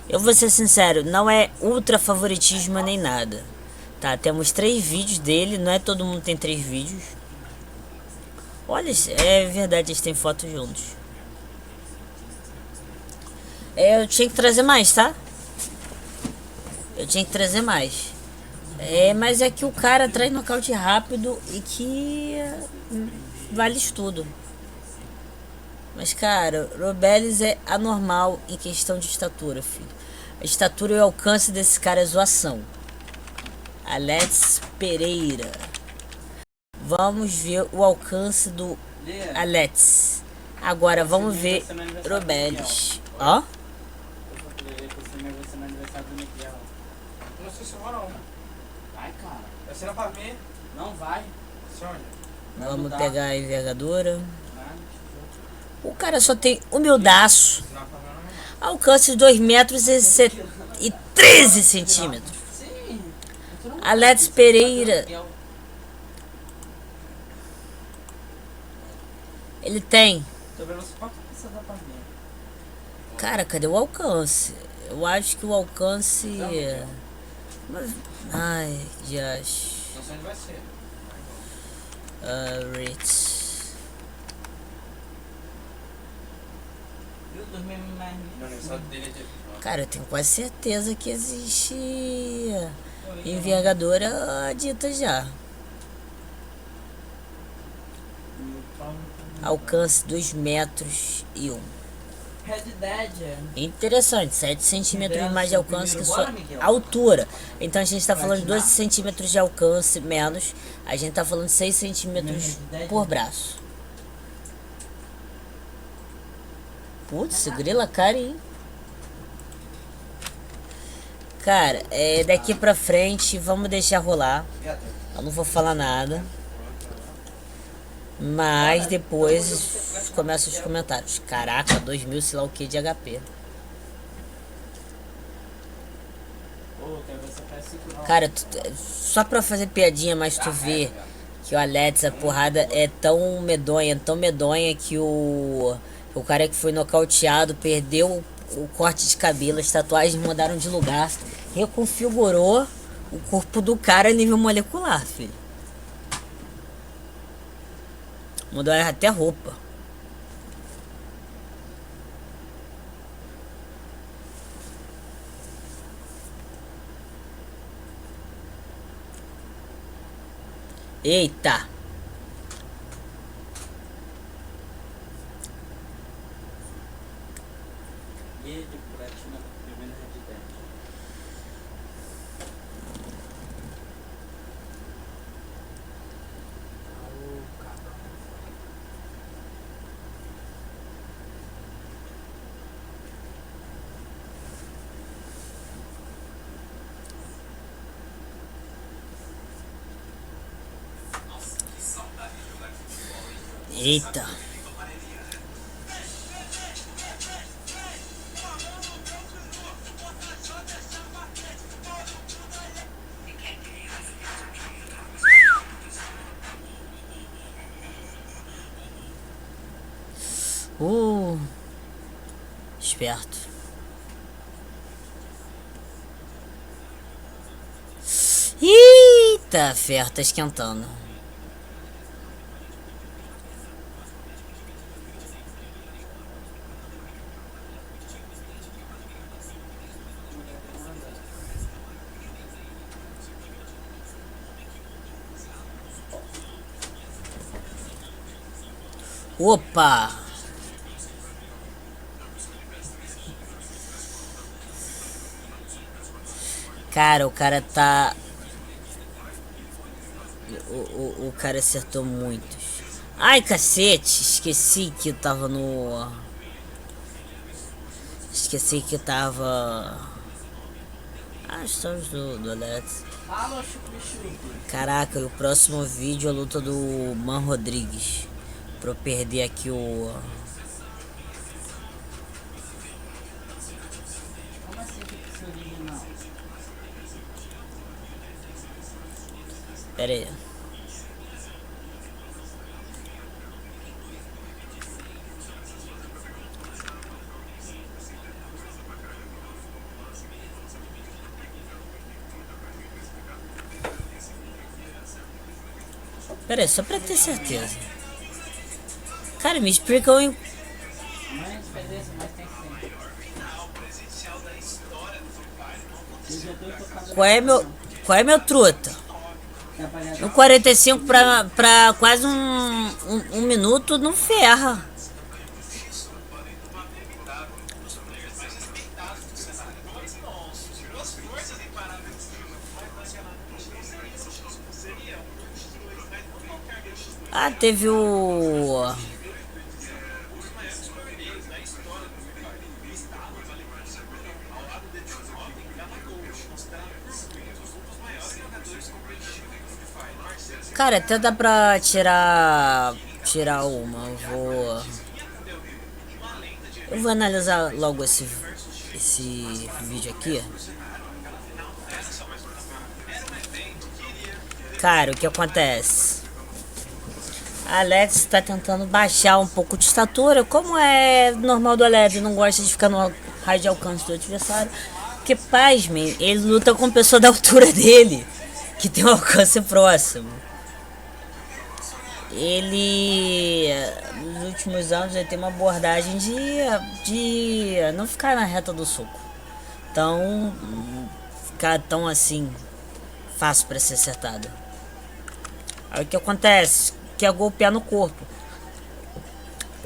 [SPEAKER 1] Eu vou ser sincero, não é ultra favoritismo nem nada. Tá, temos 3 vídeos dele, não é todo mundo tem 3 vídeos. Olha, é verdade, eles têm fotos juntos. Eu tinha que trazer mais, tá? Eu tinha que trazer mais. Mas é que o cara traz nocaute rápido e que vale isso tudo. Mas, cara, Robelis é anormal em questão de estatura, filho. A estatura e o alcance desse cara é zoação. Alex Pereira. Vamos ver o alcance do Alex. Agora vamos ver Robelis. Ó.
[SPEAKER 3] Não sei se eu vou não.
[SPEAKER 2] Vai, cara.
[SPEAKER 3] Vai ser pra mim.
[SPEAKER 2] Não vai.
[SPEAKER 3] Sonha.
[SPEAKER 1] Vamos pegar a envergadura.
[SPEAKER 2] Vai.
[SPEAKER 1] O cara só tem humildaço.
[SPEAKER 3] Não, pra mim
[SPEAKER 1] Alcance de 2 metros e 13 centímetros.
[SPEAKER 2] Sim.
[SPEAKER 1] Alex Pereira. Ele tem.
[SPEAKER 2] Tô vendo quanto você dá pra mim.
[SPEAKER 1] Cara, cadê o alcance? Eu acho que o alcance. Ai, Josh.
[SPEAKER 3] não sei onde vai ser.
[SPEAKER 1] Ritz.
[SPEAKER 2] Viu? 2000 mais.
[SPEAKER 3] Meu aniversário dele é de...
[SPEAKER 1] Cara, eu tenho quase certeza que existe envergadura dita já. Alcance 2 metros e 1.
[SPEAKER 2] Red Dead.
[SPEAKER 1] Interessante, 7 centímetros mais de alcance que sua altura. Então a gente tá falando de 12 centímetros de alcance menos. A gente tá falando de 6 centímetros por braço. Putz, grila cara, hein? Cara, daqui pra frente vamos deixar rolar. Eu não vou falar nada. Mas depois começam os comentários. Caraca, 2000 sei lá o que de HP. Cara, só pra fazer piadinha, mas tu vê que o Alex, a porrada é tão medonha que o cara que foi nocauteado perdeu o corte de cabelo, as tatuagens mudaram de lugar, reconfigurou o corpo do cara a nível molecular, filho. Mudou até roupa. Eita.
[SPEAKER 2] E ele de platina primeiro Red Dead.
[SPEAKER 1] Eita. Esperto. Eita, ferro, tá esquentando. Opa! Cara, o cara tá... O cara acertou muitos. Ai, cacete! Esqueci que eu tava no... Esqueci que eu tava... Ah, estamos do Alex.
[SPEAKER 2] Fala, chup-chup.
[SPEAKER 1] Caraca, o próximo vídeo é a luta do Man Rodrigues. Pra eu perder aqui o...
[SPEAKER 2] Como assim que isso é original?
[SPEAKER 1] Pera aí. Pera aí, só pra ter certeza. Cara, me explica o...
[SPEAKER 2] Não é experiência, mas tem que ser. Eu já tô tocando.
[SPEAKER 1] Qual é meu truta? No 45 pra quase um minuto não ferra. Ah, teve o... Cara, até dá pra tirar uma. Eu vou analisar logo esse vídeo aqui. Cara, o que acontece? A Alex tá tentando baixar um pouco de estatura, como é normal do Alex, não gosta de ficar no raio de alcance do adversário. Porque, pasmem, ele luta com pessoa da altura dele, que tem um alcance próximo. Ele, nos últimos anos, ele tem uma abordagem de não ficar na reta do soco. Então, ficar tão assim, fácil pra ser acertado. Aí o que acontece? Que é golpear no corpo.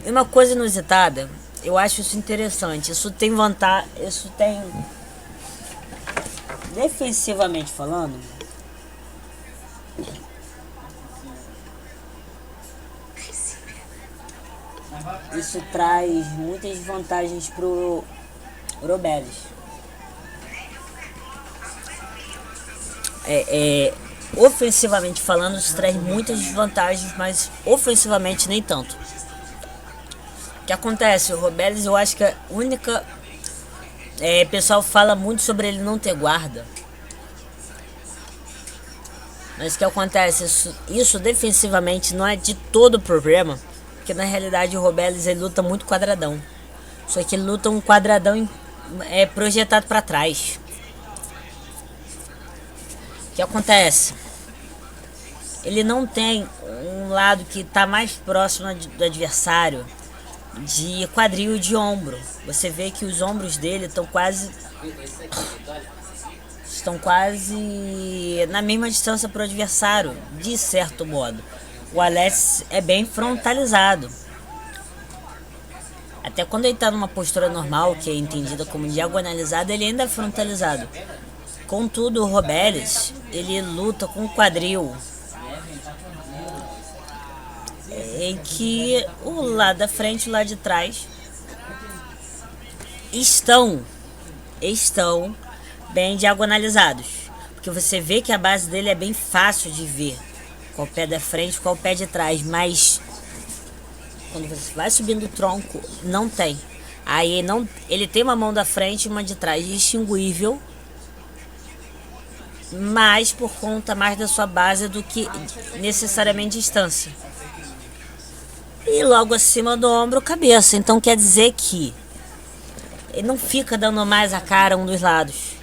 [SPEAKER 1] E uma coisa inusitada, eu acho isso interessante. Isso tem vantagem, isso tem... Defensivamente falando... Isso traz muitas vantagens pro Robelis. Ofensivamente falando, isso traz muitas vantagens, mas ofensivamente nem tanto. O que acontece? O Robelis, eu acho que a única... o pessoal fala muito sobre ele não ter guarda. Mas o que acontece? Isso defensivamente não é de todo o problema. Porque na realidade o Robelis ele luta muito quadradão. Só que ele luta um quadradão projetado para trás. O que acontece? ele não tem um lado que está mais próximo do adversário de quadril e de ombro. Você vê que os ombros dele estão quase na mesma distância para o adversário, de certo modo. O Alex é bem frontalizado. Até quando ele está numa postura normal, que é entendida como diagonalizada, ele ainda é frontalizado. Contudo, o Robeles, ele luta com o quadril, em que o lado da frente e o lado de trás estão bem diagonalizados. Porque você vê que a base dele é bem fácil de ver qual pé da frente, qual pé de trás, mas quando você vai subindo o tronco, não tem. Aí não, ele tem uma mão da frente e uma de trás distinguível, mas por conta mais da sua base do que necessariamente distância. E logo acima do ombro, cabeça. Então quer dizer que ele não fica dando mais a cara um dos lados.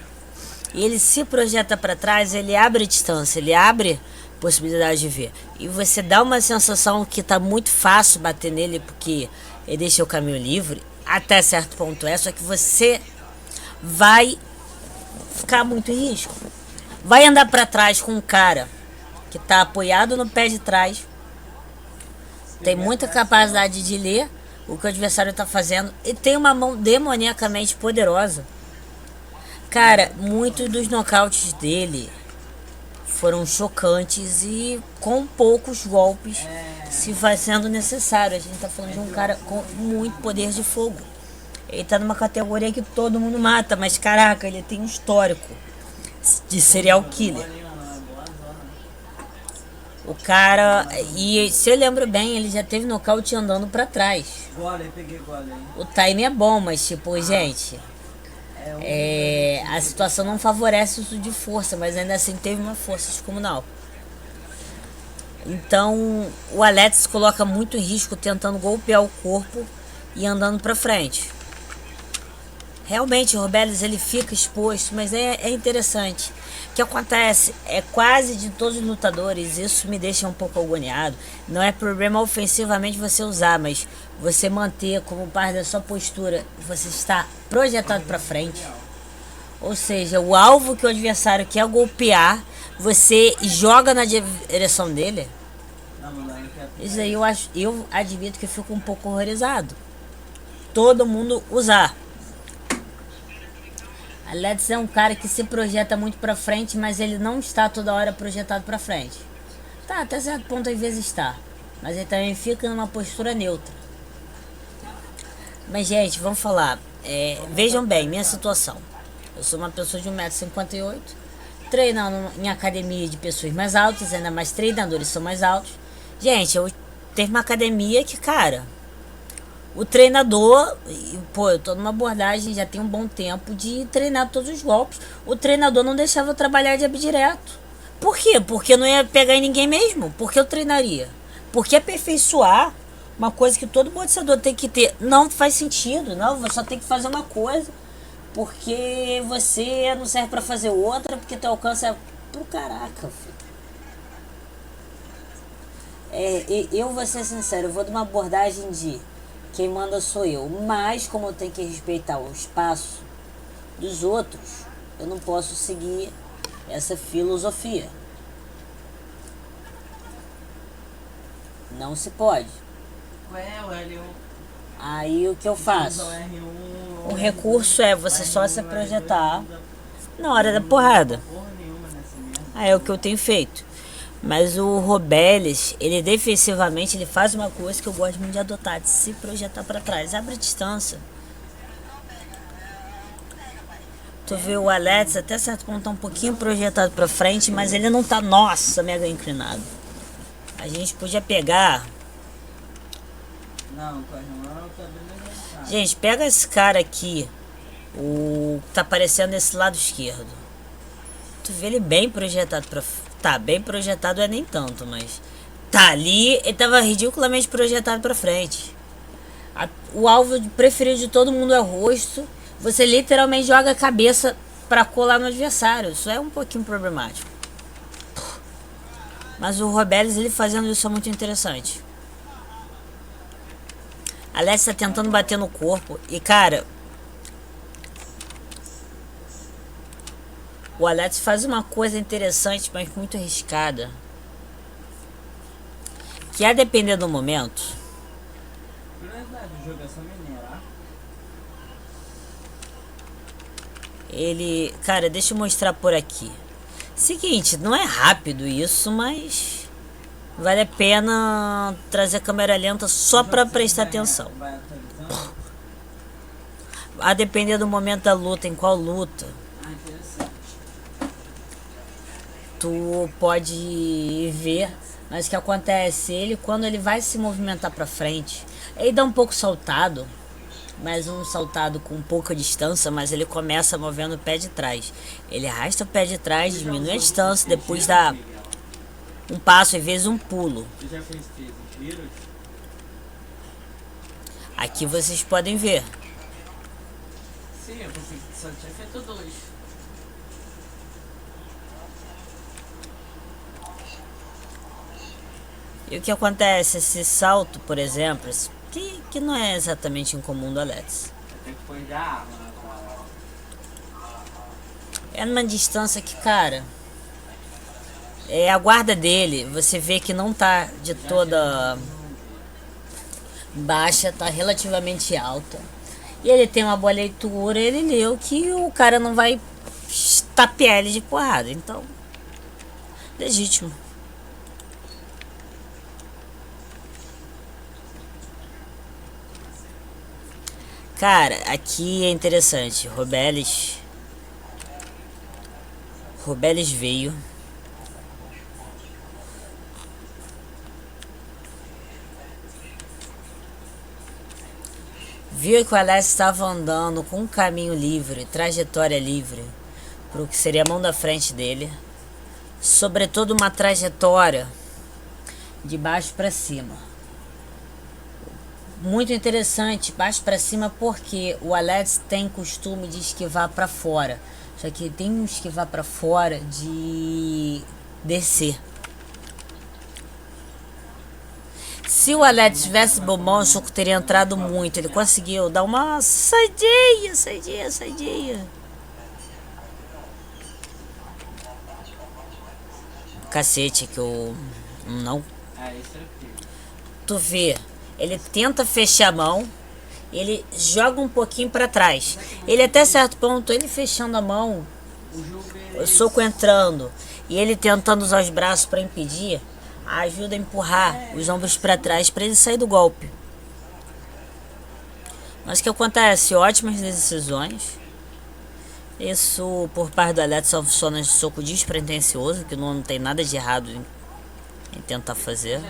[SPEAKER 1] E ele se projeta para trás, ele abre distância, ele abre possibilidade de ver. E você dá uma sensação que tá muito fácil bater nele, porque ele deixa o caminho livre, até certo ponto só que você vai ficar muito em risco. Vai andar para trás com um cara que tá apoiado no pé de trás, tem muita capacidade de ler o que o adversário tá fazendo e tem uma mão demoniacamente poderosa. Cara, muitos dos nocautes dele foram chocantes e com poucos golpes se fazendo necessário. A gente tá falando de um cara com muito poder de fogo. Ele tá numa categoria que todo mundo mata, mas caraca, ele tem um histórico de serial killer. O cara, e se eu lembro bem, ele já teve nocaute andando pra trás. O time é bom, mas tipo, gente, a situação não favorece o uso de força, mas ainda assim teve uma força descomunal. Então o Alex coloca muito em risco tentando golpear o corpo e andando pra frente. Realmente o Robeles ele fica exposto, mas é interessante. O que acontece é quase de todos os lutadores, isso me deixa um pouco agoniado. Não é problema ofensivamente você usar, mas você manter como parte da sua postura, você está projetado para frente. Ou seja, o alvo que o adversário quer golpear, você joga na direção dele. Isso aí eu admito que eu fico um pouco horrorizado. Todo mundo usar. Alex é um cara que se projeta muito pra frente, mas ele não está toda hora projetado pra frente. Tá, até certo ponto às vezes está, mas ele também fica numa postura neutra. Mas gente, vamos falar, vejam bem, minha situação. Eu sou uma pessoa de 1,58 m, treinando em academia de pessoas mais altas, ainda mais treinadores são mais altos. Gente, eu tenho uma academia que, cara, o treinador, eu tô numa abordagem já tem um bom tempo de treinar todos os golpes. O treinador não deixava eu trabalhar de direto. Por quê? Porque eu não ia pegar em ninguém mesmo. Por que eu treinaria? Porque aperfeiçoar uma coisa que todo boxeador tem que ter não faz sentido. Não, você só tem que fazer uma coisa porque você não serve pra fazer outra, porque teu alcance é pro caraca, filho. Eu vou ser sincero, eu vou de uma abordagem de quem manda sou eu, mas como eu tenho que respeitar o espaço dos outros, eu não posso seguir essa filosofia. Não se pode. Aí o que eu faço? O recurso é você só se projetar na hora da porrada. Aí é o que eu tenho feito. Mas o Robeles, ele defensivamente, ele faz uma coisa que eu gosto muito de adotar, de se projetar para trás, abre a distância. Tu vê o Alex até certo ponto tá um pouquinho projetado para frente, mas ele não tá, nossa, mega inclinado. A gente podia pegar... Gente, pega esse cara aqui, o que tá aparecendo desse lado esquerdo. Tu vê ele bem projetado para frente. Tá, bem projetado é nem tanto, mas tá ali, ele tava ridiculamente projetado pra frente. O alvo preferido de todo mundo é o rosto. Você literalmente joga a cabeça pra colar no adversário. Isso é um pouquinho problemático. Mas o Robelis, ele fazendo isso é muito interessante. Alex tá tentando bater no corpo. E, cara, o Alex faz uma coisa interessante, mas muito arriscada. Que a depender do momento.
[SPEAKER 2] Curiosidade, o jogo é só minerar.
[SPEAKER 1] Ele... Cara, deixa eu mostrar por aqui. Seguinte, não é rápido isso, mas... Vale a pena trazer a câmera lenta só pra prestar atenção.
[SPEAKER 2] Vai atualizando.
[SPEAKER 1] A depender do momento da luta, em qual luta,
[SPEAKER 2] Ah, interessante.
[SPEAKER 1] tu pode ver. Mas o que acontece? Ele, quando ele vai se movimentar pra frente, ele dá um pouco saltado. Mas um saltado com pouca distância, mas ele começa movendo o pé de trás. Ele arrasta o pé de trás, diminui a distância, depois dá um passo e vezes um pulo.
[SPEAKER 2] Você já fez vírus?
[SPEAKER 1] Aqui vocês podem ver.
[SPEAKER 2] Sim, eu consegui, só tinha feito 2.
[SPEAKER 1] E o que acontece? Esse salto, por exemplo, que não é exatamente incomum do Alex.
[SPEAKER 2] Tem que pôr de arma, né, cara?
[SPEAKER 1] É numa distância que, cara, a guarda dele, você vê que não tá de toda baixa, tá relativamente alta. E ele tem uma boa leitura, ele leu que o cara não vai tapear ele de porrada. Então, legítimo. Cara, aqui é interessante. Robelis veio. Viu que o Alex estava andando com um caminho livre, trajetória livre, para o que seria a mão da frente dele. Sobretudo uma trajetória de baixo para cima. Muito interessante, baixo para cima, porque o Alex tem costume de esquivar para fora. Só que tem um esquivar para fora de descer. Se o Alex tivesse bobão, o soco teria entrado muito. Ele conseguiu dar uma saidinha. Cacete, que eu não...
[SPEAKER 2] É, isso aqui.
[SPEAKER 1] Tu vê, ele tenta fechar a mão, ele joga um pouquinho pra trás. Ele até certo ponto, ele fechando a mão, o soco entrando e ele tentando usar os braços pra impedir, ajuda a empurrar os ombros pra trás pra ele sair do golpe. Mas o que acontece? Ótimas decisões. Isso por parte do Alex só funciona de soco despretensioso, que não tem nada de errado em tentar fazer.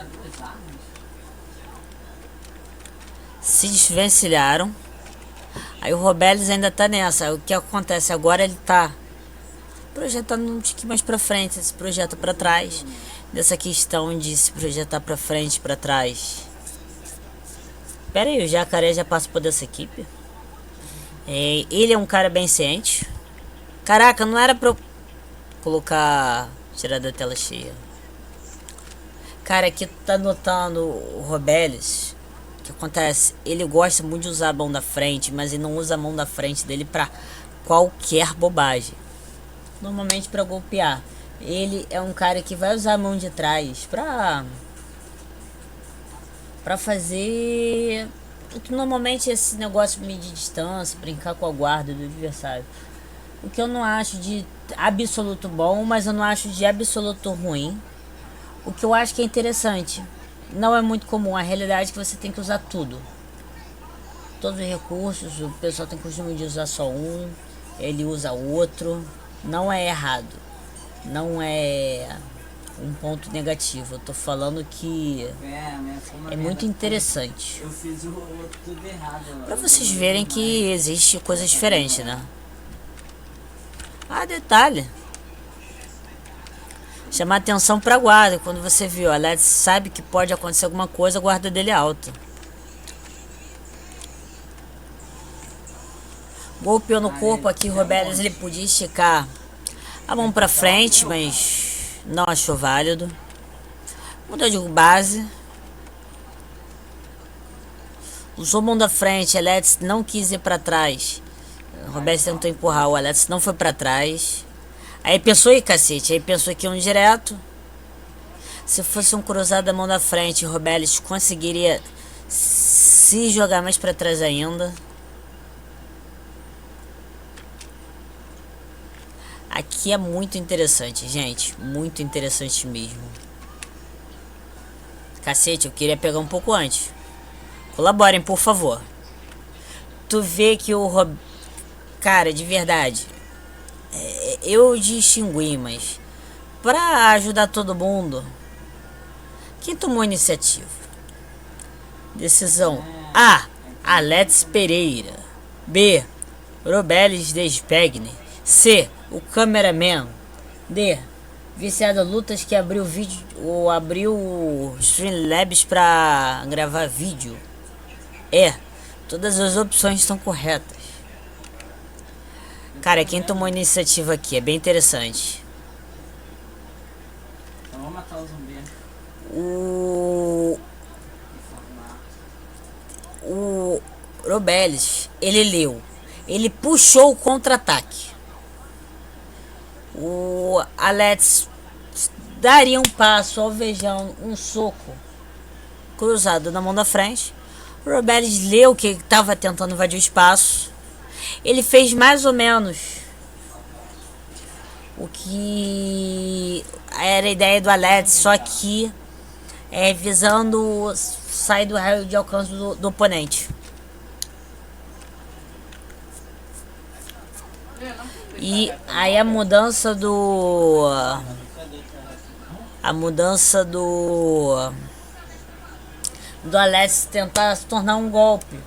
[SPEAKER 1] Se desvencilharam. Aí o Robelis ainda tá nessa. O que acontece agora? Ele tá projetando um tique mais pra frente. Ele se projeta pra trás. Dessa questão de se projetar pra frente, pra trás. Pera aí, o Jacaré já participou dessa equipe? Ele é um cara bem ciente. Caraca, não era pra eu colocar... tirar da tela cheia. Cara, aqui tu tá notando o Robelis. O que acontece? Ele gosta muito de usar a mão da frente, mas ele não usa a mão da frente dele pra qualquer bobagem. Normalmente pra golpear. Ele é um cara que vai usar a mão de trás pra fazer o que normalmente é esse negócio de medir distância, brincar com a guarda do adversário. O que eu não acho de absoluto bom, mas eu não acho de absoluto ruim. O que eu acho que é interessante. Não é muito comum, a realidade é que você tem que usar tudo. Todos os recursos, o pessoal tem costume de usar só um, ele usa outro. Não é errado. Não é um ponto negativo. Eu tô falando que é muito interessante.
[SPEAKER 2] Eu fiz o tudo errado.
[SPEAKER 1] Pra vocês verem que existe coisas diferentes, né? Ah, detalhe. Chamar atenção pra guarda. Quando você viu, Alex sabe que pode acontecer alguma coisa, a guarda dele é alta. Golpeou no corpo aqui, Robelis, ele podia esticar a mão pra frente, mas não achou válido. Mudou de base. Usou mão da frente. Alex não quis ir pra trás. O Roberts tentou empurrar. O Alex não foi pra trás. Aí pensou aí, cacete. Aí pensou que iam direto. Se fosse um cruzado da mão da frente, o Roberts conseguiria se jogar mais pra trás ainda. Aqui é muito interessante, gente. Muito interessante mesmo. Cacete, eu queria pegar um pouco antes. Colaborem, por favor. Tu vê que o cara, de verdade, eu distingui, mas pra ajudar todo mundo, quem tomou a iniciativa? Decisão A. Alex Pereira. B. Robelis Despegni. C. O cameraman. D. Viciado Lutas, que abriu vídeo ou abriu o Streamlabs pra gravar vídeo. E. Todas as opções estão corretas. Cara, quem tomou a iniciativa aqui é bem interessante.
[SPEAKER 2] Então vamos matar o zumbi.
[SPEAKER 1] O Robelis, ele leu. Ele puxou o contra-ataque. O Alex daria um passo, alvejando um soco cruzado na mão da frente. O Robelis leu que ele estava tentando invadir o espaço. Ele fez mais ou menos o que era a ideia do Alex, só que visando sair do raio de alcance do oponente. E aí a mudança do Alex tentar se tornar um golpe,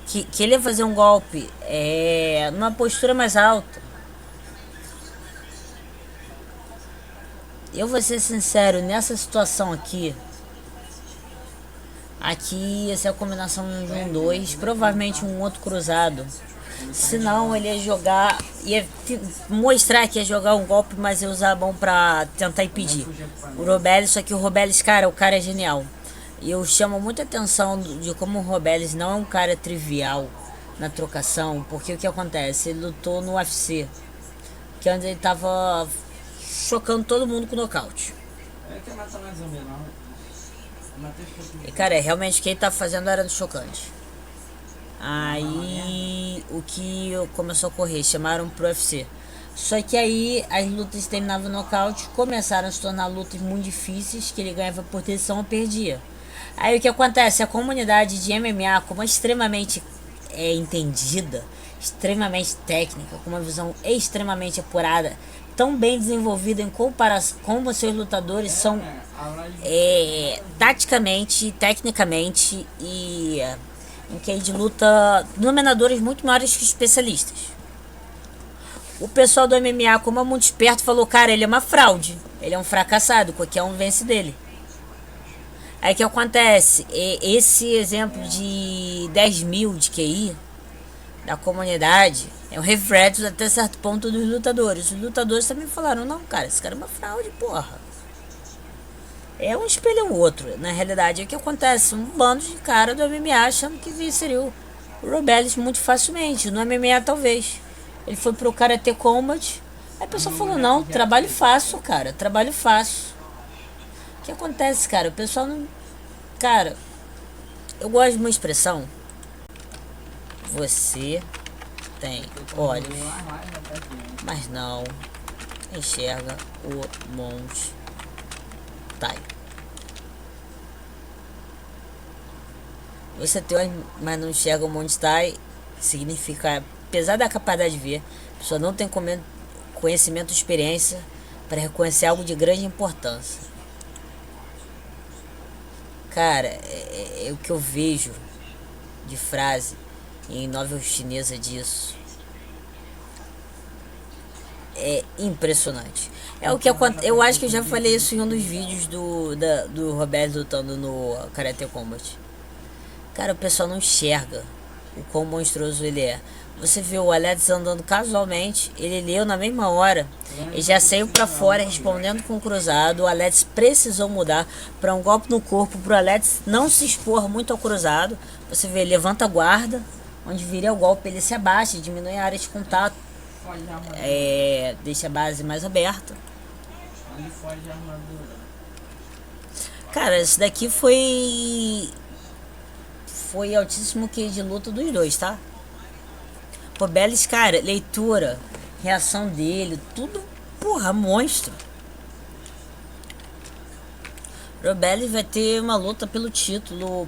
[SPEAKER 1] que ele ia fazer um golpe numa postura mais alta. Eu vou ser sincero, nessa situação aqui ia ser a combinação de um 2, provavelmente um outro cruzado. Senão ele ia jogar, ia mostrar que ia jogar um golpe, mas ia usar a mão pra tentar impedir o Robelis. Só que o Robelis, cara, o cara é genial. E eu chamo muita atenção de como o Robelis não é um cara trivial na trocação. Porque o que acontece? Ele lutou no UFC, que antes ele tava chocando todo mundo com nocaute. E cara, realmente o que ele tava fazendo era chocante. Aí o que começou a ocorrer, chamaram pro UFC. Só que aí as lutas terminavam no nocaute, começaram a se tornar lutas muito difíceis, que ele ganhava por decisão ou perdia. Aí o que acontece? A comunidade de MMA, como é extremamente entendida, extremamente técnica, com uma visão extremamente apurada, tão bem desenvolvida em comparação como seus lutadores são taticamente, tecnicamente e em que de luta dominadores muito maiores que especialistas. O pessoal do MMA, como é muito esperto, falou: cara, ele é uma fraude, ele é um fracassado, qualquer um vence dele. Aí o que acontece? Esse exemplo de 10 mil de QI da comunidade é um reflexo até certo ponto dos lutadores. Os lutadores também falaram: não, cara, esse cara é uma fraude, porra. É um espelho o outro. Na realidade, é o que acontece. Um bando de cara do MMA achando que venceria o Robelis muito facilmente. No MMA, talvez. Ele foi pro Karate Combat. Aí a pessoa falou: não, trabalho fácil, cara. Trabalho fácil. O que acontece, cara? O pessoal não... Cara, eu gosto de uma expressão. Você tem olhos, mas não enxerga o monte. Você tem olhos, mas não enxerga o Monte Tai. Significa, apesar da capacidade de ver, a pessoa não tem conhecimento ou experiência para reconhecer algo de grande importância. Cara, é o que eu vejo de frase em novel chinesa disso. É impressionante. É o que acontece. Eu acho que eu já falei isso em um dos vídeos do Roberto lutando no Karate Combat. Cara, o pessoal não enxerga o quão monstruoso ele é. Você viu o Alex andando casualmente, ele leu na mesma hora, ele já saiu pra fora respondendo com o cruzado. O Alex precisou mudar para um golpe no corpo, pro Alex não se expor muito ao cruzado. Você vê, ele levanta a guarda, onde viria o golpe, ele se abaixa, diminui a área de contato, deixa a base mais aberta.
[SPEAKER 2] Onde foge a armadura?
[SPEAKER 1] Cara, isso daqui foi altíssimo QI de luta dos dois, tá? Robelis, cara, leitura, reação dele, tudo, porra, monstro. Robelis vai ter uma luta pelo título,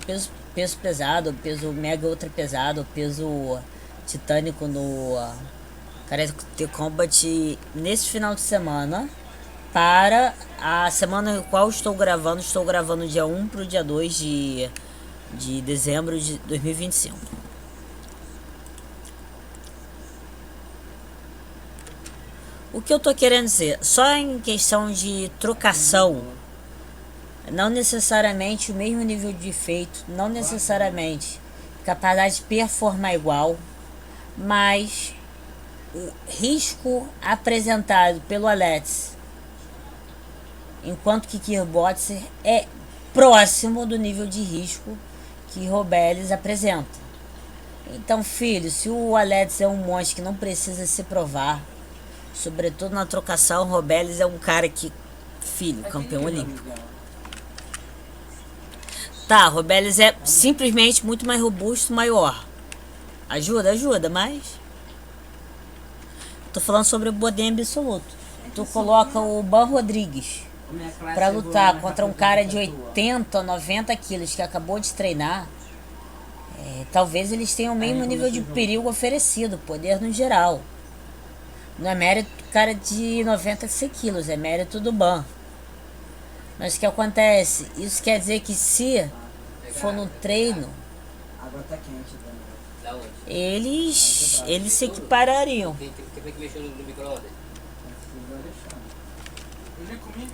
[SPEAKER 1] peso pesado, peso mega ultra pesado, peso titânico no Karate Combat nesse final de semana. Para a semana em qual estou gravando dia 1 pro dia 2 de dezembro de 2025. O que eu tô querendo dizer? Só em questão de trocação, não necessariamente o mesmo nível de efeito, não necessariamente capacidade de performar igual, mas o risco apresentado pelo Alex, enquanto que Kickboxer é próximo do nível de risco que Robelis apresenta. Então, filho, se o Alex é um monstro que não precisa se provar, sobretudo na trocação, Robelis é um cara que, filho, campeão olímpico. Tá, Robelis é simplesmente muito mais robusto, maior. Ajuda, mas tô falando sobre o poder absoluto. Tu coloca o Ban Rodrigues pra lutar contra um cara de 80 ou 90 quilos que acabou de treinar, talvez eles tenham o mesmo nível de perigo oferecido, poder no geral. Não é mérito do cara de 96 quilos, é mérito do Ban. Mas o que acontece? Isso quer dizer que se for no treino,
[SPEAKER 2] A água tá quente, Daniel.
[SPEAKER 1] eles se equiparariam.
[SPEAKER 3] Quem foi que mexeu no micro-ondas? Eu já comi.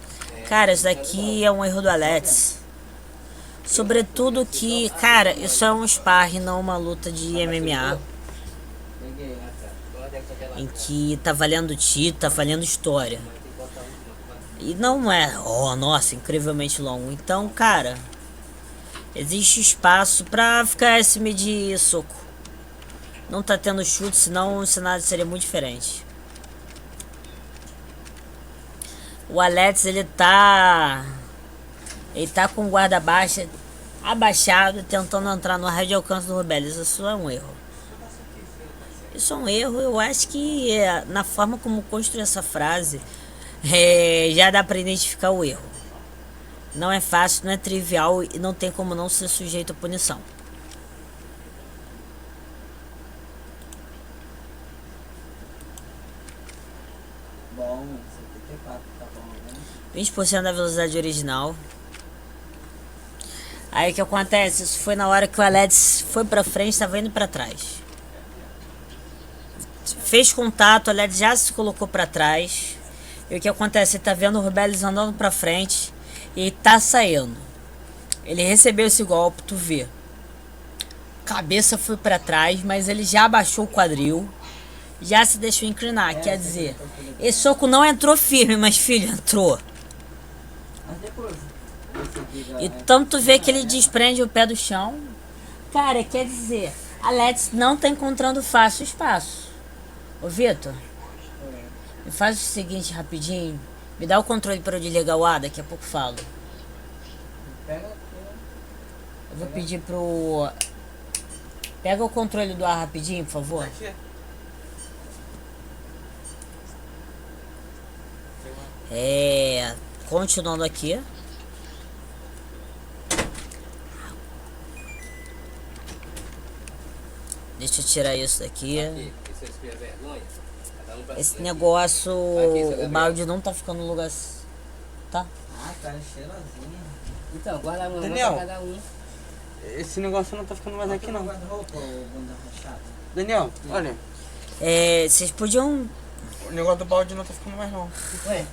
[SPEAKER 1] Cara, isso daqui é um erro do Alex. Sobretudo que, cara, isso é um sparring, não uma luta de MMA.
[SPEAKER 2] Peguei.
[SPEAKER 1] Em que tá valendo título, tá valendo história. E não é, nossa, incrivelmente longo. Então, cara, existe espaço pra ficar esse medir soco. Não tá tendo chute, senão o cenário seria muito diferente. O Alex, ele tá com o guarda baixa, abaixado, tentando entrar no raio de alcance do Robelis. Isso é um erro. Isso é um erro. Eu acho que na forma como construir essa frase, já dá pra identificar o erro. Não é fácil, não é trivial e não tem como não ser sujeito a punição.
[SPEAKER 2] Bom, 74, tá bom, né?
[SPEAKER 1] 20% da velocidade original. Aí o que acontece? Isso foi na hora que o Alex foi pra frente, estava indo pra trás. Fez contato, o Alex já se colocou pra trás. E o que acontece? Ele tá vendo o Robelis andando pra frente e tá saindo. Ele recebeu esse golpe, tu vê. Cabeça foi pra trás, mas ele já abaixou o quadril. Já se deixou inclinar, quer dizer, esse soco não entrou firme, mas filho, entrou.
[SPEAKER 2] Mas depois, esse aqui já
[SPEAKER 1] E tanto vê que ele desprende o pé do chão. Cara, quer dizer, Alex não tá encontrando fácil espaço. Ô Vitor, me faz o seguinte rapidinho. Me dá o controle para eu desligar o ar, daqui a pouco falo.
[SPEAKER 2] Pega aqui,
[SPEAKER 1] Eu vou pedir pro... Pega o controle do ar rapidinho, por favor.
[SPEAKER 3] Aqui.
[SPEAKER 1] Continuando aqui. Deixa eu tirar isso daqui.
[SPEAKER 3] Aqui, se eu espia vergonha, cada um pra
[SPEAKER 1] Esse
[SPEAKER 3] si.
[SPEAKER 1] negócio,
[SPEAKER 3] Aqui, seu
[SPEAKER 1] o
[SPEAKER 3] Gabriel.
[SPEAKER 1] balde não tá ficando no lugar... Tá?
[SPEAKER 2] Ah, tá cheirosinho.
[SPEAKER 3] Então, guarda a mão
[SPEAKER 4] Daniel.
[SPEAKER 3] pra cada um.
[SPEAKER 4] Esse negócio não tá ficando mais aqui não.
[SPEAKER 2] Guarda-roupa, ô bunda rachada.
[SPEAKER 4] Daniel, olha,
[SPEAKER 1] Vocês podiam...
[SPEAKER 4] o negócio do balde não tá ficando mais não.
[SPEAKER 2] Ué,